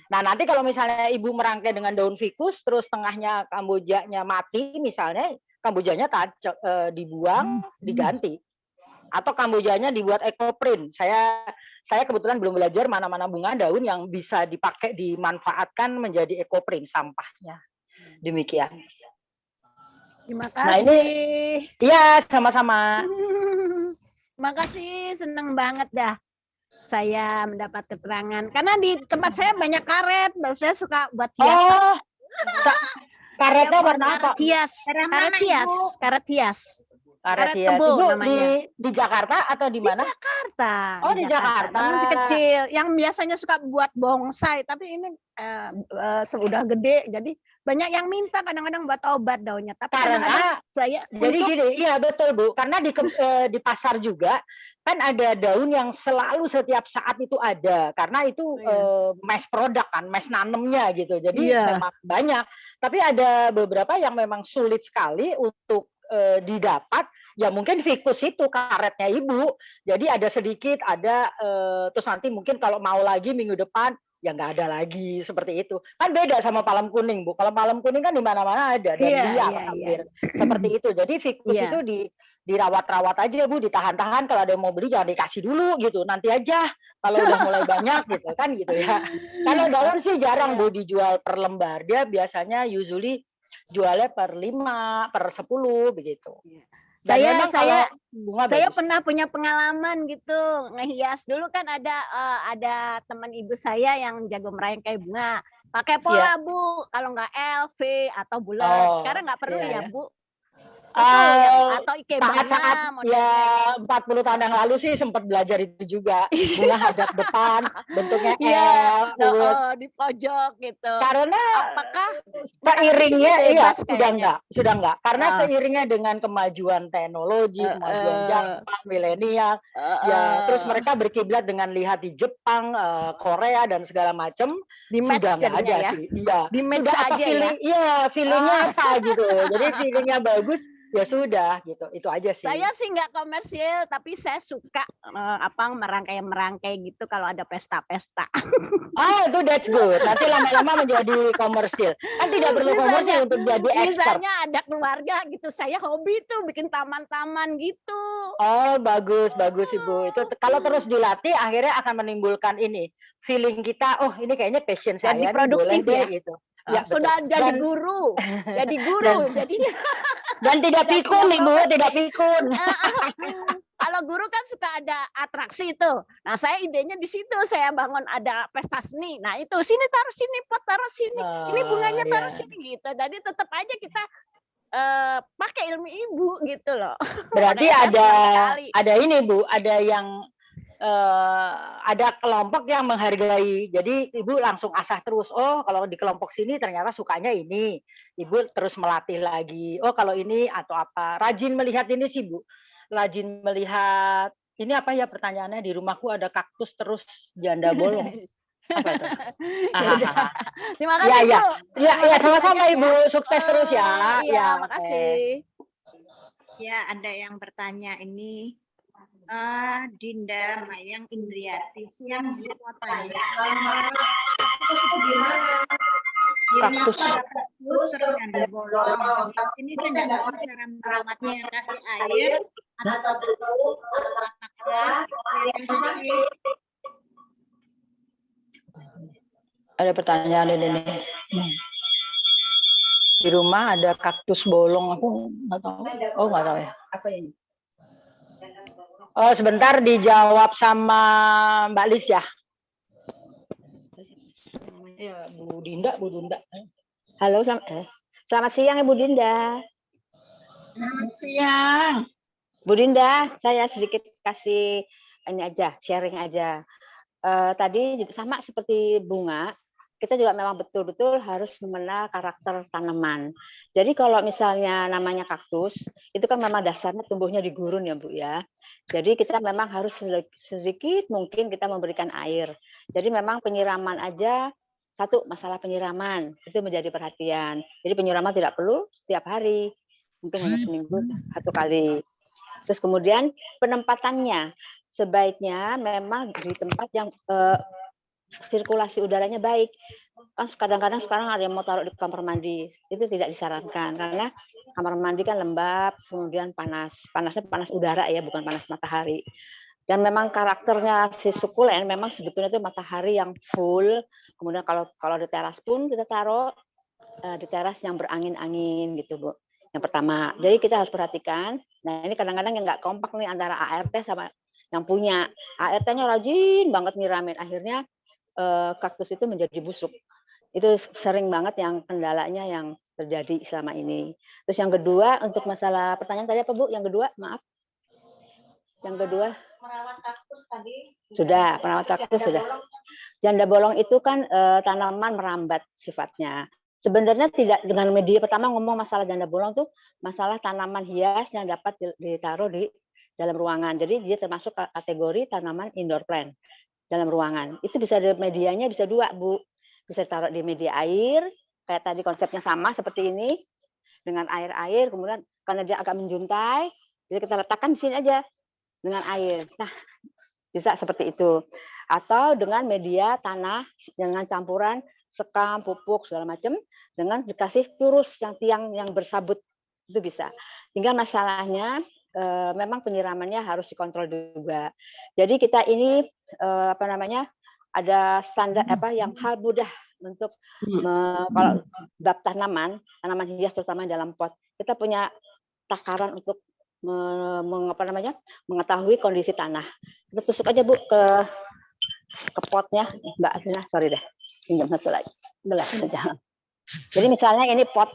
Nah nanti kalau misalnya Ibu merangkai dengan daun fikus, terus tengahnya kambojanya mati misalnya, kambojanya dibuang, diganti. Atau kambojanya dibuat ekoprint. Saya kebetulan belum belajar mana-mana bunga daun yang bisa dipakai, dimanfaatkan menjadi ekoprint sampahnya. Demikian. Terima kasih. Nah ini, iya sama-sama. Terima kasih, seneng banget dah saya mendapat keterangan. Karena di tempat saya banyak karet, dan saya suka buat hiasan. Karetnya warna apa? Hias, karet hias, karet hias. Karet Ibu kebo namanya. di Jakarta atau di mana? Jakarta. Oh di Jakarta. Masih kecil. Yang biasanya suka buat bonsai, tapi ini sudah gede, jadi banyak yang minta kadang-kadang buat obat daunnya. Tapi karena saya jadi gini, iya betul Bu. Karena di pasar juga kan ada daun yang selalu setiap saat itu ada. Karena itu mass product kan, mass nanemnya gitu. Jadi memang banyak. Tapi ada beberapa yang memang sulit sekali untuk didapat, ya mungkin fikus itu karetnya Ibu, jadi ada sedikit, ada terus nanti mungkin kalau mau lagi minggu depan ya nggak ada lagi, seperti itu. Kan beda sama palem kuning Bu, kalau palem kuning kan di mana-mana ada dan liar hampir seperti itu. Jadi fikus itu dirawat-rawat aja Bu, ditahan-tahan, kalau ada yang mau beli jangan dikasih dulu gitu, nanti aja kalau udah mulai banyak gitu kan gitu ya. Kalau daun sih jarang Bu dijual per lembar, dia biasanya usually jualnya per 5, per 10 begitu. Dan saya pernah punya pengalaman gitu ngehias. Dulu kan ada teman ibu saya yang jago merangkai bunga. Pakai pola Bu, kalau nggak LV atau bulat. Sekarang nggak perlu ya Bu? atau ikebana saat-saat modelnya. ya 40 tahun yang lalu sih sempat belajar itu juga. Bunga hadap depan, bentuknya Iya, L. di pojok gitu. Karena Apakah sekarang di sini seiringnya bebas sudah enggak. Karena Ah. seiringnya dengan kemajuan teknologi, kemajuan zaman milenial, ya terus mereka berkiblat dengan lihat di Jepang, Korea dan segala macam, di match sudah nggak ada jadinya ya. sih. Iya, Di match sudah apa aja ya. feeling? Iya, feelingnya apa gitu. Jadi feelingnya bagus, ya sudah gitu. Itu aja sih. Saya sih nggak komersil, tapi saya suka merangkai gitu kalau ada pesta-pesta. Itu that's good. Nanti lama-lama menjadi komersil. Kan tidak perlu komersil untuk jadi expert. Misalnya ada keluarga gitu, saya hobi tuh bikin taman-taman gitu. Oh, bagus Ibu. Itu kalau terus dilatih akhirnya akan menimbulkan ini feeling kita, oh ini kayaknya passion saya Jadi nih, produktif boleh deh ya. gitu. Ya, Sudah betul. jadi guru, jadinya. Dan tidak pikun Ibu, tidak pikun. Kalau guru kan suka ada atraksi itu. Nah, saya idenya di situ, saya bangun ada pesta seni. Nah, itu sini taruh sini, pot taruh sini. Ini bunganya taruh sini gitu. Jadi tetap aja kita pakai ilmu ibu gitu loh. Berarti ada ini Bu, ada yang ada kelompok yang menghargai. Jadi Ibu langsung asah terus. Oh, kalau di kelompok sini ternyata sukanya ini. Ibu terus melatih lagi. Oh, kalau ini atau apa. Rajin melihat ini sih Bu. Rajin melihat ini apa ya pertanyaannya, di rumahku ada kaktus terus janda bolong. Apa itu? Terima kasih Bu. Ya, sama-sama Ibu. Sukses terus ya. Iya, makasih. Ya, ada yang bertanya ini. Dinda Mayang Indriati, siang Bu, mau tanya. Kaktus. Kaktus terjanda bolong. Ini saya tidak tahu cara merawatnya, kasih air atau Ada pertanyaan ini. Di rumah ada kaktus bolong, aku nggak tahu. Oh, nggak tahu ya. Apa ini? Oh, sebentar dijawab sama Mbak Lis ya. Ya, Bu Dinda. Halo, selamat siang Ibu Dinda. Selamat siang. Bu Dinda, saya sedikit kasih ini aja, sharing aja. Tadi juga sama seperti bunga, kita juga memang betul-betul harus mengenal karakter tanaman. Jadi kalau misalnya namanya kaktus, itu kan memang dasarnya tumbuhnya di gurun ya Bu ya. Jadi kita memang harus sedikit mungkin kita memberikan air. Jadi memang penyiraman aja, satu masalah penyiraman, itu menjadi perhatian. Jadi penyiraman tidak perlu setiap hari, mungkin hanya seminggu 1 kali. Terus kemudian penempatannya, sebaiknya memang di tempat yang sirkulasi udaranya baik. Kan kadang-kadang sekarang ada yang mau taruh di kamar mandi, itu tidak disarankan karena kamar mandi kan lembab, kemudian panasnya panas udara ya, bukan panas matahari. Dan memang karakternya si sukulen memang sebetulnya itu matahari yang full. Kemudian kalau di teras pun kita taruh di teras yang berangin-angin gitu Bu. Yang pertama, jadi kita harus perhatikan. Nah ini kadang-kadang yang nggak kompak nih antara ART sama yang punya. ART-nya rajin banget nyiramin, akhirnya kaktus itu menjadi busuk. Itu sering banget yang kendalanya yang terjadi selama ini. Terus yang kedua, untuk masalah pertanyaan tadi apa Bu? Yang kedua, maaf. Yang kedua. Merawat kaktus tadi. Sudah, perawat kaktus sudah. Janda bolong itu kan tanaman merambat sifatnya. Sebenarnya tidak dengan media pertama ngomong masalah janda bolong tuh masalah tanaman hias yang dapat ditaruh di dalam ruangan. Jadi dia termasuk kategori tanaman indoor plant dalam ruangan. Itu bisa medianya bisa 2 Bu. Bisa taruh di media air, kayak tadi konsepnya sama seperti ini, dengan air-air, kemudian karena dia agak menjuntai, jadi kita letakkan di sini aja dengan air. Nah, bisa seperti itu. Atau dengan media tanah, dengan campuran sekam, pupuk, segala macam, dengan dikasih turus yang tiang yang bersabut, itu bisa. Tinggal masalahnya, memang penyiramannya harus dikontrol juga. Jadi kita ini, ada standar yang hal mudah untuk kalau bab tanaman hias terutama dalam pot, kita punya takaran untuk mengetahui kondisi tanah. Kita tusuk aja Bu ke potnya, Mbak Asina, sorry deh, pinjam satu lagi. Belah saja. Jadi misalnya ini pot,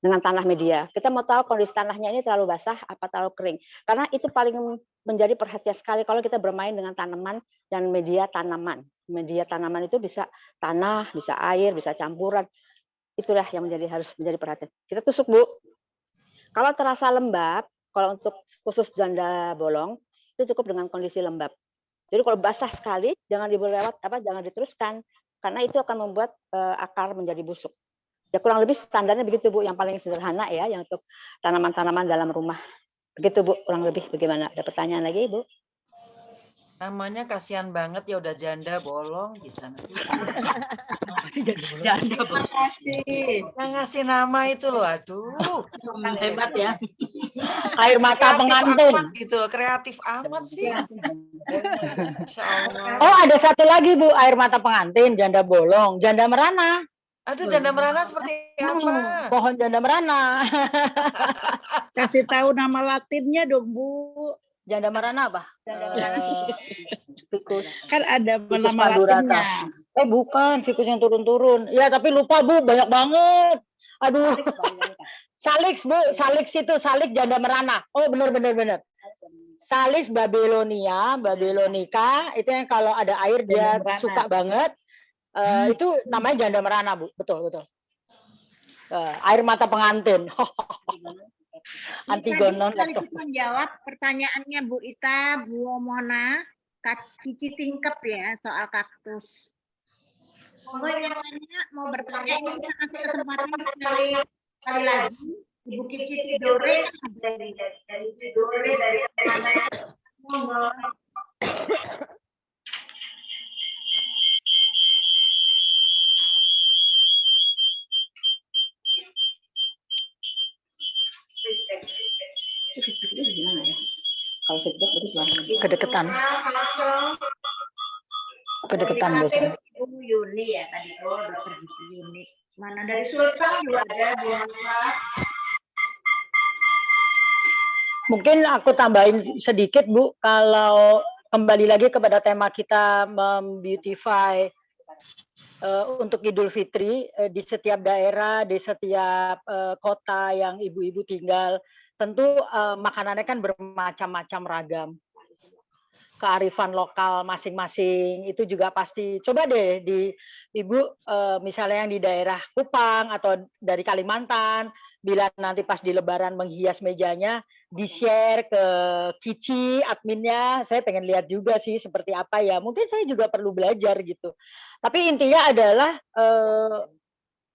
dengan tanah media. Kita mau tahu kondisi tanahnya ini terlalu basah apa terlalu kering. Karena itu paling menjadi perhatian sekali kalau kita bermain dengan tanaman dan media tanaman. Media tanaman itu bisa tanah, bisa air, bisa campuran. Itulah yang harus menjadi perhatian. Kita tusuk, Bu. Kalau terasa lembab, kalau untuk khusus janda bolong, itu cukup dengan kondisi lembab. Jadi kalau basah sekali, jangan jangan diteruskan, karena itu akan membuat akar menjadi busuk. Ya kurang lebih standarnya begitu, Bu, yang paling sederhana ya, yang untuk tanaman-tanaman dalam rumah. Begitu, Bu, kurang lebih bagaimana? Ada pertanyaan lagi, Bu? Namanya kasihan banget ya, udah janda bolong bisa. Janda Terima kasih. Yang ngasih nama itu loh, aduh. Hebat ya. Air mata Kreatif pengantin. amat gitu loh, kreatif amat sih. Insya Allah. Oh, ada satu lagi, Bu, air mata pengantin, janda bolong, janda merana. Aduh, janda merana seperti apa? Pohon janda merana. Kasih tahu nama latinnya dong, Bu. Janda merana apa? Ficus. Kan ada Ficus nama pandurata. latinnya. Bukan, ficus yang turun-turun. Ya, tapi lupa, Bu, banyak banget. Aduh. Salix, Bu, salix itu, salix janda merana. Oh, benar. Salix babylonica, itu yang kalau ada air dia suka banget. Itu namanya janda merana, Bu. Betul. Air mata pengantin. Antigonon. Tadi sekaligus menjawab pertanyaannya Bu Ita, Bu Mona, Cici Tingkep ya soal kaktus. Monggo yang lainnya mau bertanya, ini kita kasih kesempatan sekali lagi. Ibu Cici Tidore kan ada dari Tidore dari mana? Monggo. Kalau feedback berarti silahkan. Kedeketan biasanya. Bu Yuni ya tadi, Dokter Yuni. Mana dari Sultan juga ada Bu Masa. Mungkin aku tambahin sedikit, Bu, kalau kembali lagi kepada tema kita beautify untuk Idul Fitri di setiap daerah, di setiap kota yang ibu-ibu tinggal, tentu makanannya kan bermacam-macam ragam. Kearifan lokal masing-masing itu juga pasti. Coba deh di Ibu misalnya yang di daerah Kupang atau dari Kalimantan, bila nanti pas di Lebaran menghias mejanya, di-share ke Kici adminnya. Saya pengen lihat juga sih seperti apa ya. Mungkin saya juga perlu belajar gitu. Tapi intinya adalah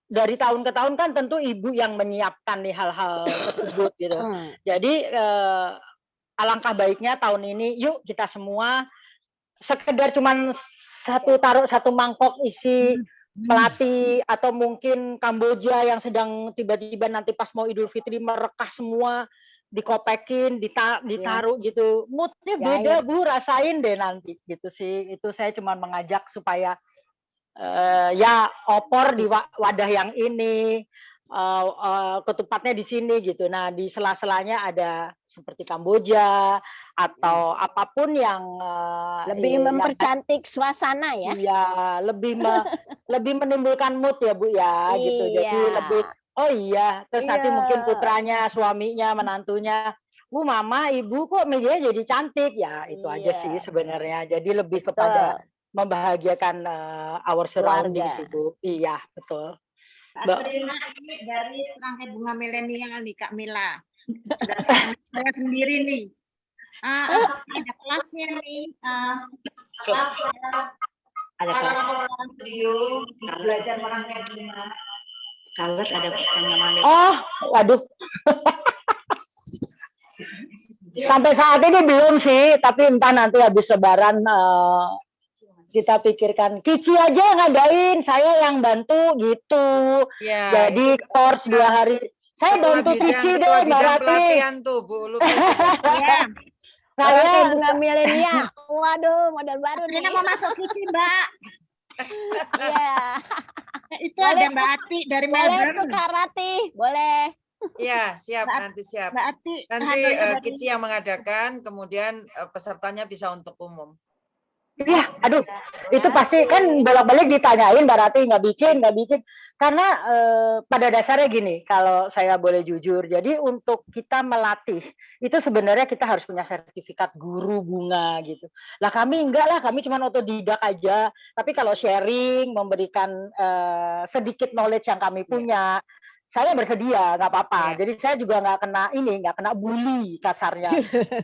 dari tahun ke tahun kan tentu ibu yang menyiapkan nih hal-hal tersebut gitu. Jadi alangkah baiknya tahun ini yuk kita semua sekedar cuman taruh satu mangkok isi melati atau mungkin Kamboja yang sedang tiba-tiba nanti pas mau Idul Fitri merekah semua, dikopekin, ditaruh gitu. Moodnya beda, Bu, rasain deh nanti gitu sih. Itu saya cuma mengajak supaya ya opor di wadah yang ini, ketupatnya di sini gitu. Nah, di sela-selanya ada seperti Kamboja atau apapun yang lebih mempercantik suasana ya. Iya, lebih menimbulkan mood ya, Bu ya, gitu. Jadi lebih terus nanti mungkin putranya, suaminya, menantunya, Bu, Mama, Ibu kok mejanya jadi cantik ya, itu aja sih sebenarnya. Jadi lebih kepada membahagiakan our surroundings itu. Iya, betul. Terima kasih dari Rangkai Bunga Milenial nih Kak Mila. Saya sendiri nih. Ada kelasnya nih. Ada kelas video belajar merangkai bunga. Kalau ada pertanyaan. Oh, waduh. Sampai saat ini belum sih, tapi entah nanti habis Lebaran kita pikirkan. Kici aja ngadain, saya yang bantu gitu. Ya, jadi course 2 hari. Saya bantu Kici deh, Mbak Rati. Pelatihan tuh, Bu. Saya Bunga Milenial. Waduh, model baru nih. Ini mau masuk Kici, Mbak. Iya. Itu ada Mbak Ati dari Melbourne. Boleh Kak Rati, boleh. Iya, siap, nanti siap. Mbak Ati, nanti Kici yang mengadakan, kemudian pesertanya bisa untuk umum. Iya, aduh, itu pasti kan bolak-balik ditanyain, Mbak Rati nggak bikin. Karena pada dasarnya gini, kalau saya boleh jujur, jadi untuk kita melatih, itu sebenarnya kita harus punya sertifikat guru bunga gitu. Lah kami enggak lah, kami cuma otodidak aja. Tapi kalau sharing, memberikan sedikit knowledge yang kami punya, saya bersedia, nggak apa-apa. Jadi saya juga nggak kena bully kasarnya.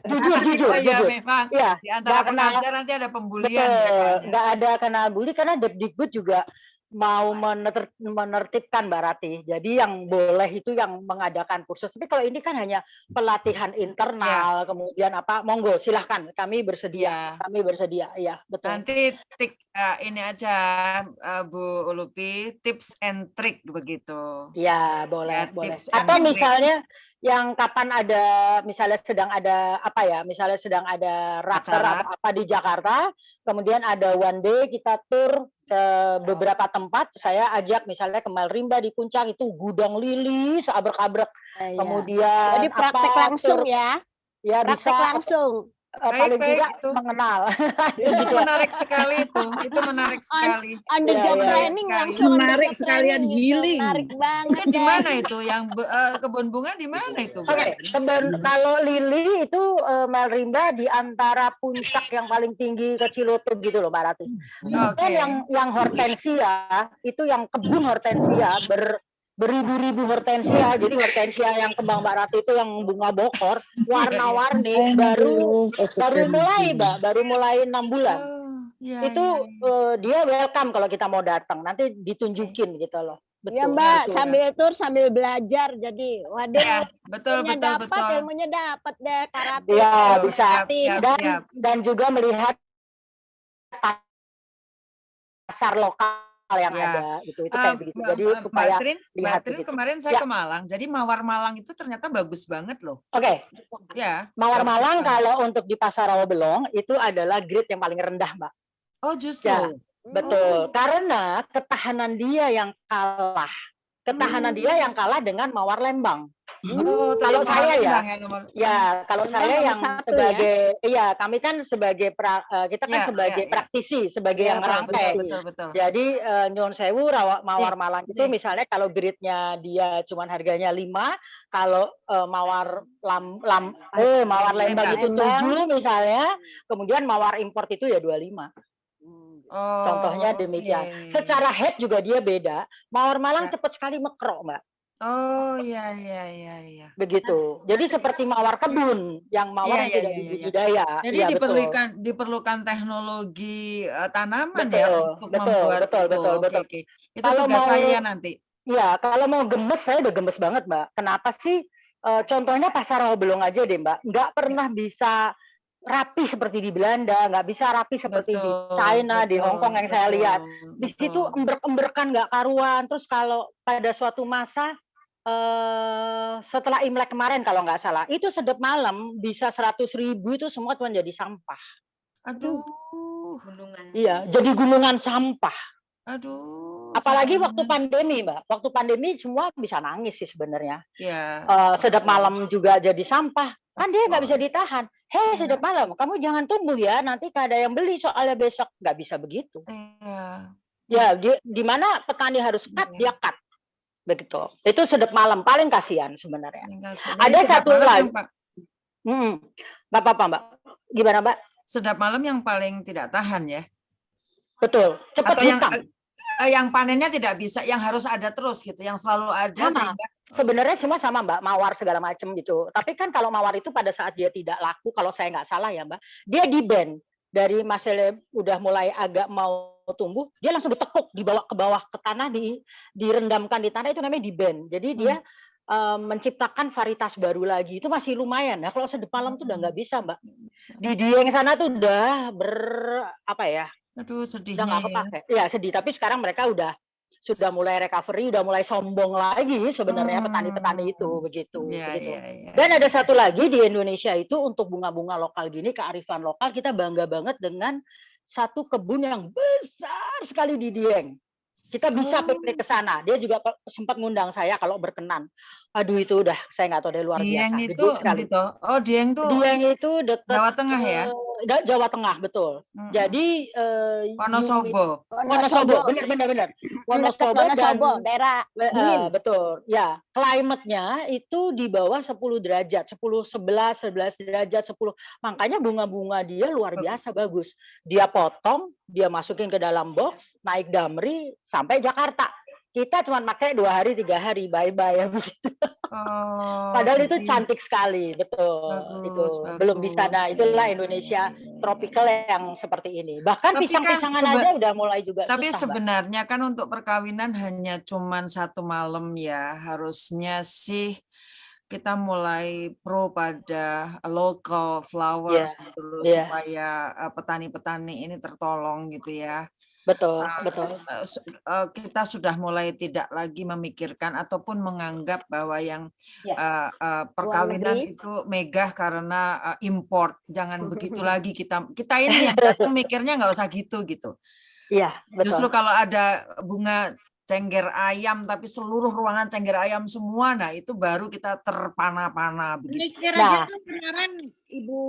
Jujur. Iya, memang. Iya, Di antara nggak kena. pengajar nanti ada pembulian ya, Betul, Kak. nggak ada kena bully karena Depdikbud juga mau menertibkan Mbak Rati. Jadi yang boleh itu yang mengadakan kursus. Tapi kalau ini kan hanya pelatihan internal, kemudian apa? Monggo, silahkan. Kami bersedia. Iya, betul. Nanti ini aja Bu Ulupi, tips and trick begitu. Iya, boleh. Tips and Atau trick. misalnya yang kapan ada, misalnya sedang ada apa ya? Misalnya sedang ada raker atau apa di Jakarta, kemudian ada one day kita tur ke beberapa tempat, saya ajak misalnya ke Malrimba di Puncak, itu gudang lili seabrek-abrek. Kemudian jadi praktek langsung ya. Ya, praktek bisa langsung. paling tidak itu mengenal. itu menarik sekali itu menarik sekali. On the job training langsung. Menarik sekalian healing. Menarik banget. Itu di mana itu yang kebun bunga di mana itu? Oke, kalau lili itu Malrimba di antara puncak yang paling tinggi ke Cilutug gitu loh Mbak Rati. Kemudian yang hortensia itu yang kebun hortensia beribu-ribu hortensia. Jadi hortensia yang kembang Mbak Rati itu yang bunga bokor, warna-warni, baru mulai 6 bulan. Itu dia welcome kalau kita mau datang. Nanti ditunjukin gitu loh. Betul. Ya Mbak, sambil tur sambil belajar. Jadi, waduh, betul. ilmunya dapat deh karate. Iya, bisa. Siap. Dan juga melihat pasar lokal yang ada gitu, itu kayak begitu. Jadi supaya lihat begitu. Kemarin saya ke Malang, jadi Mawar Malang itu ternyata bagus banget loh. Oke. Ya. Mawar Malang kalau untuk di Pasar Rawabelong itu adalah grade yang paling rendah, Mbak. Oh, justru. Ya, betul. Karena ketahanan dia yang kalah. Dia yang kalah dengan Mawar Lembang. Kalau saya kalau saya yang sebagai kami kan sebagai kita kan sebagai praktisi, sebagai yang merangkai. Betul. Jadi nyuwun sewu Mawar Malang itu misalnya kalau grade-nya dia cuman harganya 5, kalau Mawar Lembang itu 7 misalnya, kemudian Mawar import itu ya 25. Contohnya demikian. Secara head juga dia beda. Mawar Malang cepat sekali mekrok, Mbak. Oh iya. Begitu. Jadi seperti mawar kebun, yang mawar yang tidak dibudidaya. Jadi diperlukan teknologi tanaman ya untuk membuat betul. Oke. Itu tugas saya nanti. Iya, kalau mau gemes saya udah gemes banget, Mbak. Kenapa sih? Contohnya Pasar Rawabelong aja deh, Mbak. Nggak pernah bisa rapi seperti di Belanda, nggak bisa rapi seperti di China, di Hong Kong yang saya lihat. Di situ embrek-embrekan nggak karuan. Terus kalau pada suatu masa setelah Imlek kemarin kalau nggak salah, itu sedep malam bisa 100.000 itu semua tuh jadi sampah. Aduh. Iya, jadi gunungan sampah. Aduh. Apalagi waktu pandemi, Mbak. Waktu pandemi semua bisa nangis sih sebenarnya. Iya. Sedep malam juga jadi sampah. Kan dia nggak bisa ditahan. Hei, sedep malam, kamu jangan tumbuh ya. Nanti ada yang beli soalnya besok. Nggak bisa begitu. Iya. Ya, di mana petani harus cut, dia cut. Begitu. Itu sedep malam paling kasihan sebenarnya. Ada satu lagi. Mbak, Mbak. Gimana, Mbak? Sedap malam yang paling tidak tahan ya. Betul. Cepat hutang. Yang panennya tidak bisa, yang harus ada terus gitu, yang selalu ada. Sebenarnya semua sama, Mbak, mawar segala macam gitu. Tapi kan kalau mawar itu pada saat dia tidak laku, kalau saya nggak salah ya, Mbak, dia di-ban dari masalah udah mulai agak mau tumbuh, dia langsung ditekuk, dibawa ke bawah ke tanah, direndamkan di tanah, itu namanya di-ban. Jadi dia menciptakan varietas baru lagi. Itu masih lumayan. Nah, kalau sedep malam tuh udah nggak bisa, Mbak. Di Dieng sana tuh udah Aduh, sedihnya udah nggak kepake. Ya sedih, tapi sekarang mereka sudah mulai recovery, udah mulai sombong lagi sebenarnya petani-petani itu begitu. Dan ada satu lagi di Indonesia itu untuk bunga-bunga lokal gini, kearifan lokal, kita bangga banget dengan satu kebun yang besar sekali di Dieng. Kita bisa piknik ke sana. Dia juga sempat ngundang saya kalau berkenan. Aduh itu udah saya nggak tahu deh, luar biasa. Dieng itu sekali. Dieng itu dekat Jawa Tengah ya? Jawa Tengah, betul. Jadi Wonosobo. Wonosobo, benar. Wonosobo dan daerah dingin. betul. Ya, climate-nya itu di bawah 10 derajat, 10, 11 derajat, 10. Makanya bunga-bunga dia luar biasa bagus. Dia potong, dia masukin ke dalam box, naik Damri sampai Jakarta. Kita cuma pakai 2 hari, 3 hari, bye-bye habis itu. Padahal itu cantik sekali, betul. Itu belum bisa. Nah, itulah Indonesia tropical yang seperti ini. Bahkan pisang-pisangan aja udah mulai juga tapi susah, sebenarnya kan untuk perkawinan hanya cuman 1 malam ya. Harusnya sih kita mulai pro pada local flowers terus supaya petani-petani ini tertolong gitu ya. Betul. Kita sudah mulai tidak lagi memikirkan ataupun menganggap bahwa yang perkawinan itu megah karena import. Jangan begitu lagi kita ini yang datang mikirnya nggak usah gitu. Iya, betul. Justru kalau ada bunga cengger ayam tapi seluruh ruangan cengger ayam semua, nah itu baru kita terpana-pana begitu. Kenikir aja tuh kemarin Ibu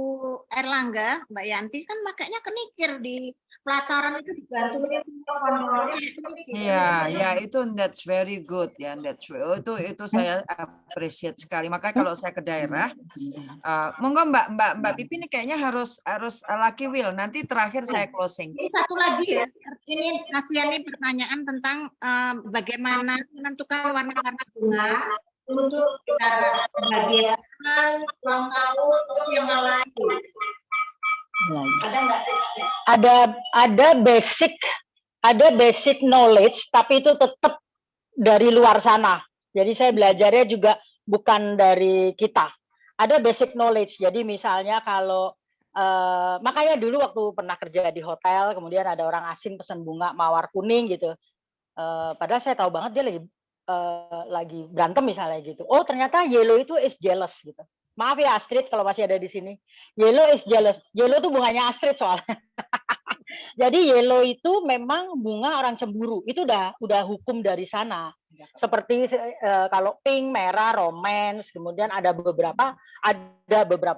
Erlangga, Mbak Yanti kan makanya kenikir di pelataran itu digantungin pohon-pohon. Iya, itu that's very good ya. Itu saya appreciate sekali. Makanya kalau saya ke daerah, monggo Mbak Pipi ini kayaknya harus Lucky Will. Nanti terakhir saya closing. Ini satu lagi ya. Ini kasihan nih pertanyaan tentang bagaimana menentukan warna-warna bunga untuk bagian ulang tahun yang lain. Ada basic knowledge, tapi itu tetap dari luar sana. Jadi saya belajarnya juga bukan dari kita. Ada basic knowledge. Jadi misalnya kalau makanya dulu waktu pernah kerja di hotel, kemudian ada orang asing pesan bunga mawar kuning gitu. Padahal saya tahu banget dia lagi berantem misalnya gitu. Oh ternyata yellow itu is jealous gitu. Maaf ya Astrid kalau masih ada di sini. Yellow is jealous. Yellow itu bunganya Astrid soalnya. Jadi yellow itu memang bunga orang cemburu. Itu udah hukum dari sana. Seperti kalau pink, merah, romance, kemudian ada beberapa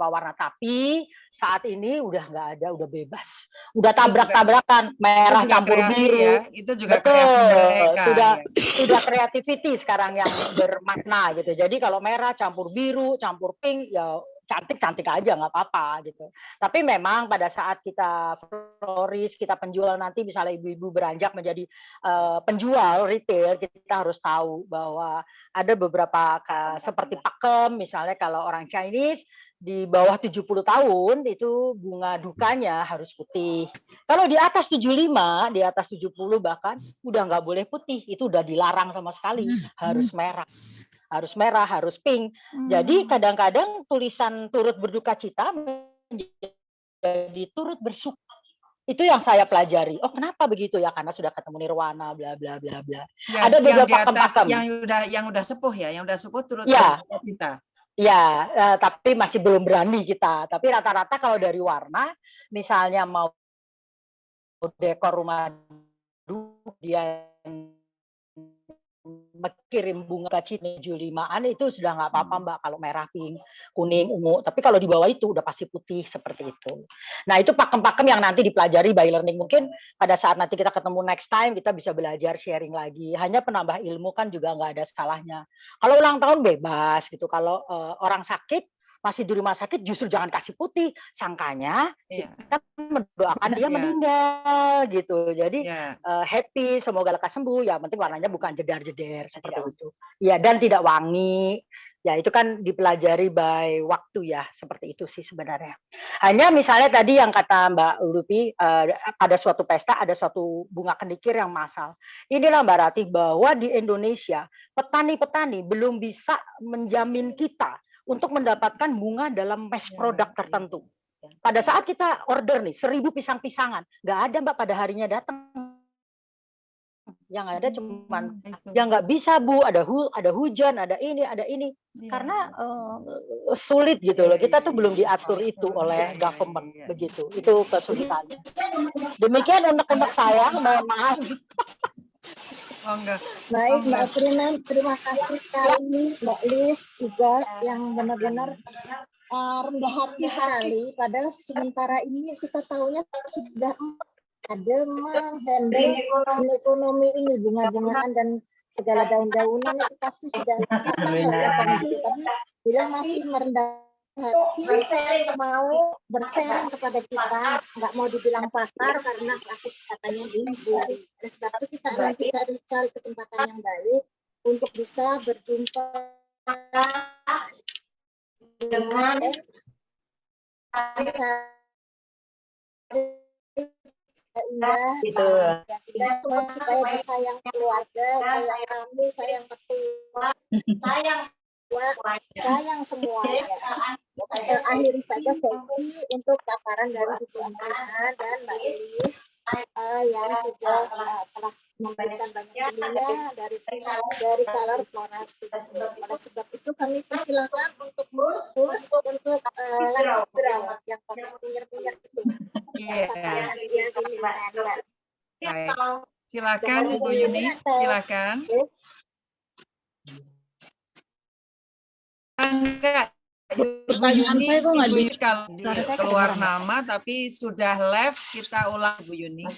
warna. Tapi saat ini udah nggak ada, udah bebas. Udah tabrak-tabrakan, merah campur biru. Ya. Itu juga kreasi mereka. Sudah creativity sekarang yang bermakna gitu. Jadi kalau merah campur biru, campur pink, ya cantik-cantik aja nggak apa-apa gitu. Tapi memang pada saat kita floris, kita penjual nanti misalnya ibu-ibu beranjak menjadi penjual retail, kita harus tahu bahwa ada beberapa seperti pakem misalnya kalau orang Chinese di bawah 70 tahun itu bunga dukanya harus putih. Kalau di atas 75, di atas 70 bahkan udah nggak boleh putih, itu udah dilarang sama sekali, harus merah. Harus merah, harus pink. Jadi kadang-kadang tulisan turut berduka cita menjadi turut bersuka. Itu yang saya pelajari. Oh, kenapa begitu ya? Karena sudah ketemu nirwana, bla bla bla bla. Ya, ada beberapa pakem yang udah sepuh ya, yang udah sepuh turut bersuka cita. Ya, tapi masih belum berani kita. Tapi rata-rata kalau dari warna, misalnya mau dekor rumah dia kirim bunga cina 75-an itu sudah nggak apa-apa Mbak kalau merah, pink, kuning, ungu. Tapi kalau di bawah itu udah pasti putih seperti itu. Nah itu pakem-pakem yang nanti dipelajari by learning. Mungkin pada saat nanti kita ketemu next time kita bisa belajar sharing lagi. Hanya penambah ilmu kan juga nggak ada salahnya. Kalau ulang tahun bebas gitu. Kalau orang sakit masih di rumah sakit justru jangan kasih putih, sangkanya kita mendoakan dia meninggal gitu. Jadi happy, semoga lekas sembuh. Ya penting warnanya bukan jedar-jeder seperti itu. Ya dan tidak wangi. Ya itu kan dipelajari by waktu ya, seperti itu sih sebenarnya. Hanya misalnya tadi yang kata Mbak Lupi, pada suatu pesta ada suatu bunga kenikir yang massal. Inilah Mbak Ratih bahwa di Indonesia petani-petani belum bisa menjamin kita untuk mendapatkan bunga dalam mass product tertentu. Pada saat kita order nih 1000 pisang-pisangan, nggak ada Mbak pada harinya datang. Yang ada cuman yang nggak bisa Bu, ada hujan, ada ini. Karena sulit gitu loh. Kita tuh belum diatur itu oleh government begitu. Itu kesulitannya. Demikian unek-unek saya, mohon maaf. Baik Mbak Trina, terima kasih sekali Mbak Lis juga yang benar-benar rendah hati sekali, padahal sementara ini kita tahunya sudah ada menghandle ekonomi ini, bunga-bungaan dan segala daun-daunan itu pasti sudah matang lah ya kan gitu. Tapi bila masih merendah hati, mau bersharing kepada kita, nggak mau dibilang pakar karena aku katanya ibu. Oleh sebab itu kita nanti cari kesempatan yang baik untuk bisa berjumpa dengan indah supaya disayang keluarga, sayang kami, sayang mertua, sayang semuanya. Akhiri saja sesi untuk paparan dari Ibu Amrina dan Mbak Elis yang sudah telah memberikan banyak ilmunya dari Color Flora Studio. Oleh sebab itu kami persilakan untuk untuk lanjut ground yang pakai punyar-punyar itu. Baik. Silakan Bu Yuni, silakan. Enggak. Pertanyaan saya kok nggak di- kalau keluar nama tapi sudah live, kita ulang Bu Yuni.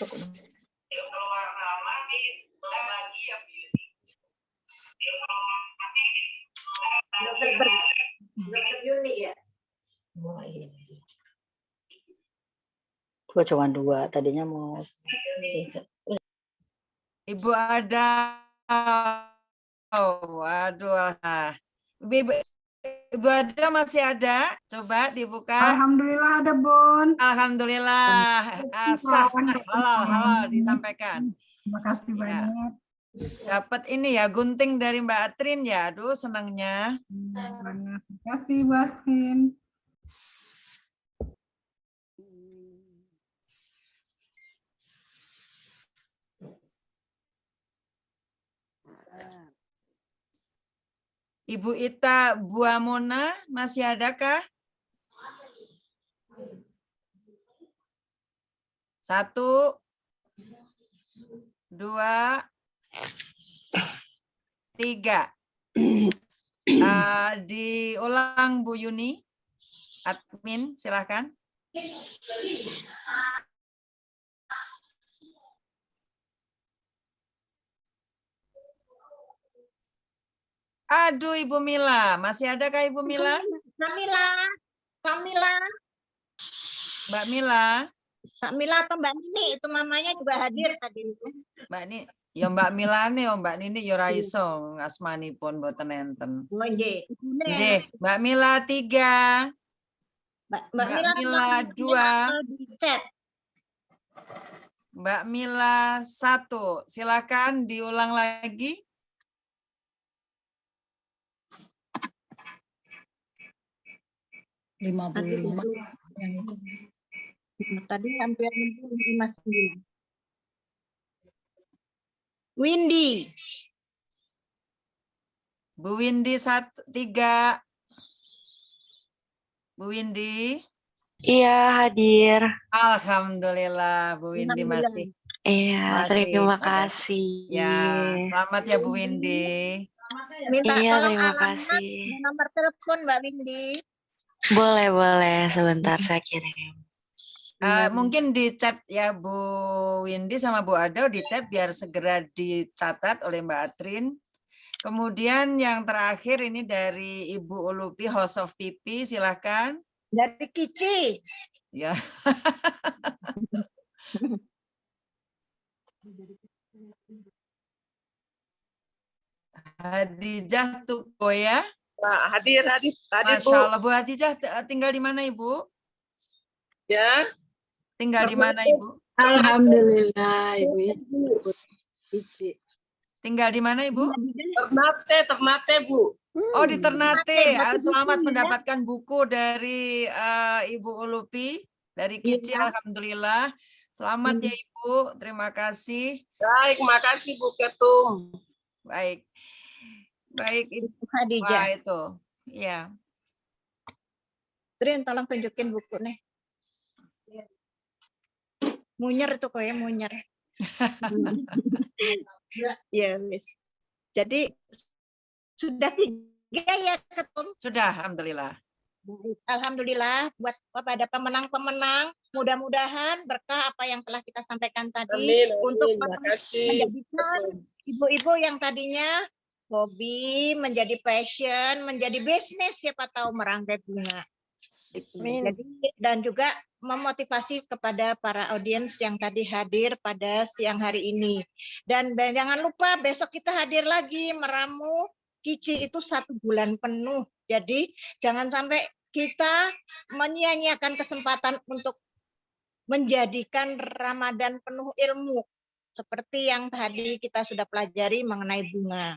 Gua cuma 2, tadinya mau. Ibu ada. Oh, waduh. Ibu ada masih ada? Coba dibuka. Alhamdulillah ada, Bun. Alhamdulillah. Sah, halal disampaikan. Terima kasih Ya. banyak. Dapat ini ya, gunting dari Mbak Atrin ya. Aduh, senangnya. Terima kasih, Baskin. Ibu Ita Buamona masih adakah? 1, 2, 3. Diulang Bu Yuni. Admin, silahkan. Aduh, Ibu Mila. Masih adakah Ibu Mila? Kamila. Mbak Mila. Mbak Mila atau Mbak Nini itu mamanya juga hadir tadi. Mbak Nini. Ya Mbak Mila nih, Mbak Nini ya ora iso asmanipun boten enten. Oh, nggih. Nggih, Mbak Mila 3. Mbak Mbak Mila 2. Mbak Mila 1. Silakan diulang lagi. Tadi hampir 59. Windy. Bu Windy 3. Bu Windy. Iya, hadir. Alhamdulillah Bu Windy masih. Iya, terima ada. kasih. Ya, selamat ya Bu Windy. Minta Iya, tolong terima alamat kasih. dan nomor telepon Mbak Windy. Boleh. Sebentar saya kirim. Mungkin di chat ya Bu Windy sama Bu Ado, di chat biar segera dicatat oleh Mbak Atrin. Kemudian yang terakhir ini dari Ibu Ulupi, House of Pipi, silahkan. Dari Kici. Ya. Hadijah Tuko ya. Hadir. Masya Allah, Bu Hadijah tinggal di mana Ibu? Ya. Tinggal di mana Ibu? Alhamdulillah, Ibu Ici. Tinggal di mana Ibu? Ternate Bu. Oh, di Ternate. Selamat mendapatkan buku dari Ibu Ulupi, dari Kici, alhamdulillah. Selamat ya Ibu, terima kasih. Baik, makasih Bu Ketum. Baik Ibu Khadijah. Wah, itu. Ya. Trin, tolong tunjukin buku nih. Munyer itu kok ya, munyer. Ya, Miss. Jadi sudah 3 ya, Ketum? Sudah, alhamdulillah. Baik, alhamdulillah buat kepada pemenang-pemenang, mudah-mudahan berkah apa yang telah kita sampaikan tadi Amin, untuk amin. Makasih. menjadikan ibu-ibu yang tadinya hobi menjadi passion, menjadi bisnis, siapa tahu merangkai bunga. Jadi dan juga memotivasi kepada para audiens yang tadi hadir pada siang hari ini. Dan jangan lupa besok kita hadir lagi meramu Kici itu 1 bulan penuh. Jadi jangan sampai kita menyia-nyiakan kesempatan untuk menjadikan Ramadan penuh ilmu. Seperti yang tadi kita sudah pelajari mengenai bunga.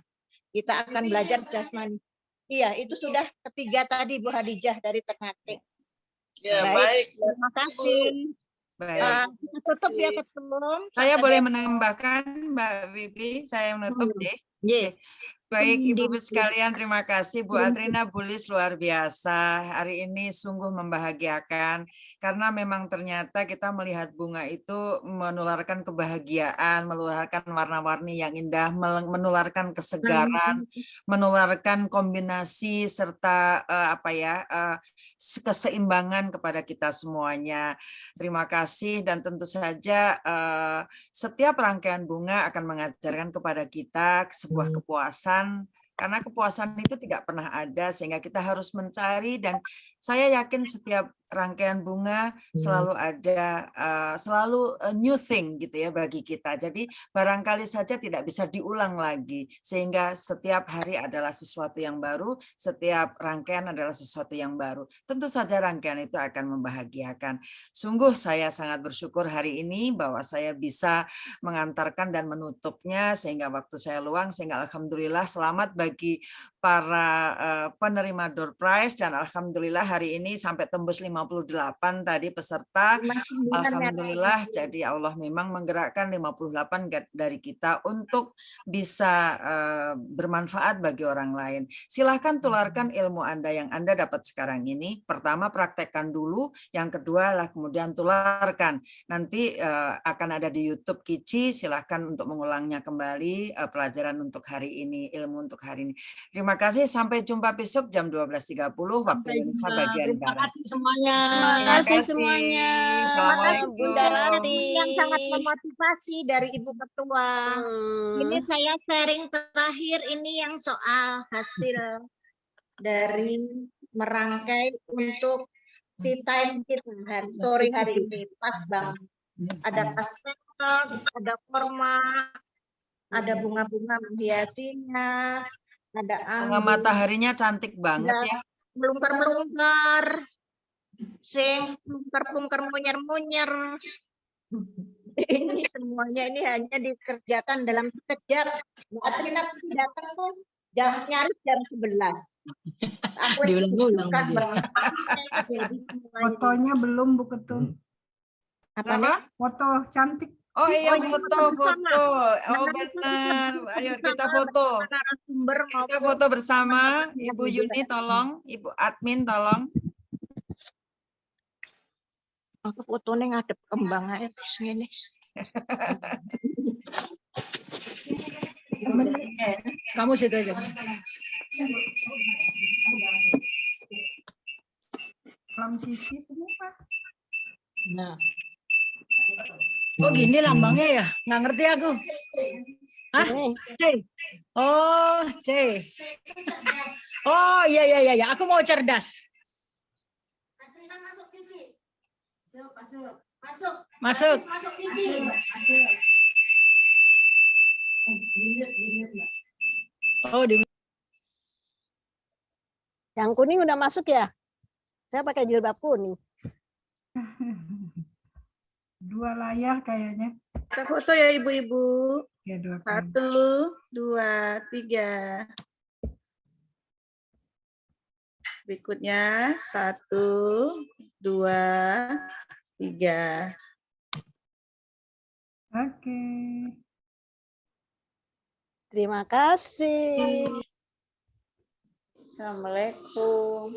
Kita akan belajar jasmani. Iya, itu sudah ketiga tadi Bu Hadijah dari Ternate. Ya, baik. Terima kasih. Baik. Kita tutup ya sebelum. Saya boleh menambahkan Mbak Vivi, saya yang menutup deh. Iya. Baik, Ibu-ibu sekalian, terima kasih. Bu Atrina, Bu Lis, luar biasa. Hari ini sungguh membahagiakan, karena memang ternyata kita melihat bunga itu menularkan kebahagiaan, menularkan warna-warni yang indah, menularkan kesegaran, menularkan kombinasi serta keseimbangan kepada kita semuanya. Terima kasih, dan tentu saja setiap rangkaian bunga akan mengajarkan kepada kita sebuah kepuasan, karena kepuasan itu tidak pernah ada, sehingga kita harus mencari, dan saya yakin setiap rangkaian bunga selalu ada, selalu new thing gitu ya bagi kita. Jadi barangkali saja tidak bisa diulang lagi, sehingga setiap hari adalah sesuatu yang baru, setiap rangkaian adalah sesuatu yang baru. Tentu saja rangkaian itu akan membahagiakan. Sungguh saya sangat bersyukur hari ini bahwa saya bisa mengantarkan dan menutupnya, sehingga waktu saya luang, sehingga alhamdulillah selamat bagi para penerima door prize, dan alhamdulillah hari ini sampai tembus 58 tadi peserta. Alhamdulillah, jadi Allah memang menggerakkan 58 dari kita untuk bisa bermanfaat bagi orang lain. Silahkan tularkan ilmu Anda yang Anda dapat sekarang ini. Pertama, praktekkan dulu. Yang kedua adalah kemudian tularkan. Nanti akan ada di YouTube Kici. Silahkan untuk mengulangnya kembali pelajaran untuk hari ini, ilmu untuk hari ini. Terima kasih. Sampai jumpa besok jam 12.30 waktu Indonesia bagian Terima Barat. kasih semuanya. Terima kasih semuanya. Assalamualaikum. Bunda Rati. Yang sangat memotivasi dari Ibu Ketua. Ini saya sharing terakhir ini yang soal hasil dari merangkai untuk tea time kita sore hari ini. Pas banget. Ada pastel, ada korma, ada bunga-bunga menghiasinya, ada bunga mataharinya cantik banget ya. Melungker-melungker, sing melungker-melungker munyer-munyer. Ini semuanya ini hanya dikerjakan dalam sekejap. Mbak Atrina datang tuh nyaris jam 11. Aku Diulang-ulang. Fotonya belum Bu Ketum. Apa? Foto cantik. Oh iya, foto. Oh benar. Ayo kita foto. Kita foto bersama. Ibu Yuni tolong, Ibu admin tolong. Aku fotonya ngadep kembang aja ini. Kamu situ aja. Lam Cici semua. Nah. Oh gini lambangnya ya? Nggak ngerti aku. Hah? C. Oh C. Oh iya. Aku mau cerdas. Masuk. Oh di. Yang kuning udah masuk ya? Saya pakai jilbab kuning. 2 layar kayaknya. Kita foto ya ibu-ibu. Ya, 2 1, 2, 3. Berikutnya 1, 2, 3. Oke. Terima kasih. Assalamualaikum.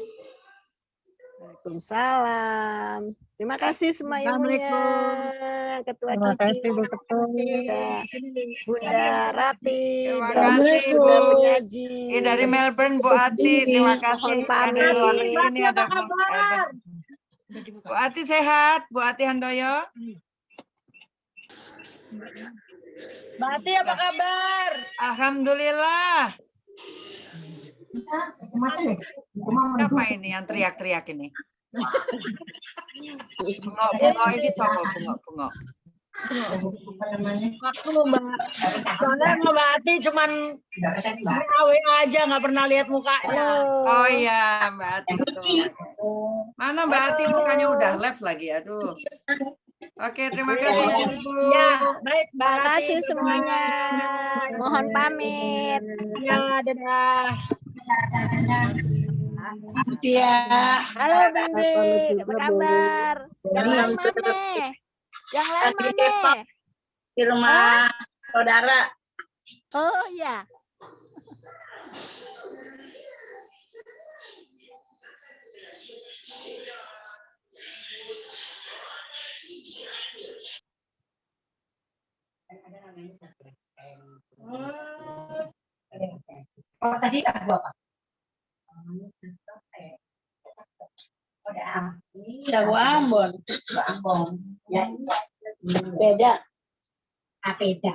Waalaikumsalam. Terima kasih semuanya. Ketua Terima Cici, kasih Bu Ketum. Bunda Rati, Terima dan kasih Bu. Bunda penyaji. Dari Melbourne Bu Ati, terima kasih. Mohon Yang dari luar pamit. negeri ini ada Bu. Bu Ati sehat, Bu Ati Handoyo. Mbak Ati apa kabar? Alhamdulillah. Siapa ini yang teriak-teriak ini? Bengok-bengok ini siapa? Bengok-bengok. Aku Mbak. Soalnya Mbak Ati cuman WA aja, nggak pernah lihat mukanya. Oh iya Mbak Ati. Betul. Mana Mbak Ati mukanya udah live lagi, aduh. Oke, terima kasih Ibu. Ya, baik Mbak Terima Rati. kasih semuanya. Mohon pamit. Ya, dadah. Halo Bindi, apa kabar? Yang lain mana? Yang lain mana? Di rumah saudara. Oh ya. Oh, tadi sagu apa? Sagu Ambon. Ya, beda. Beda.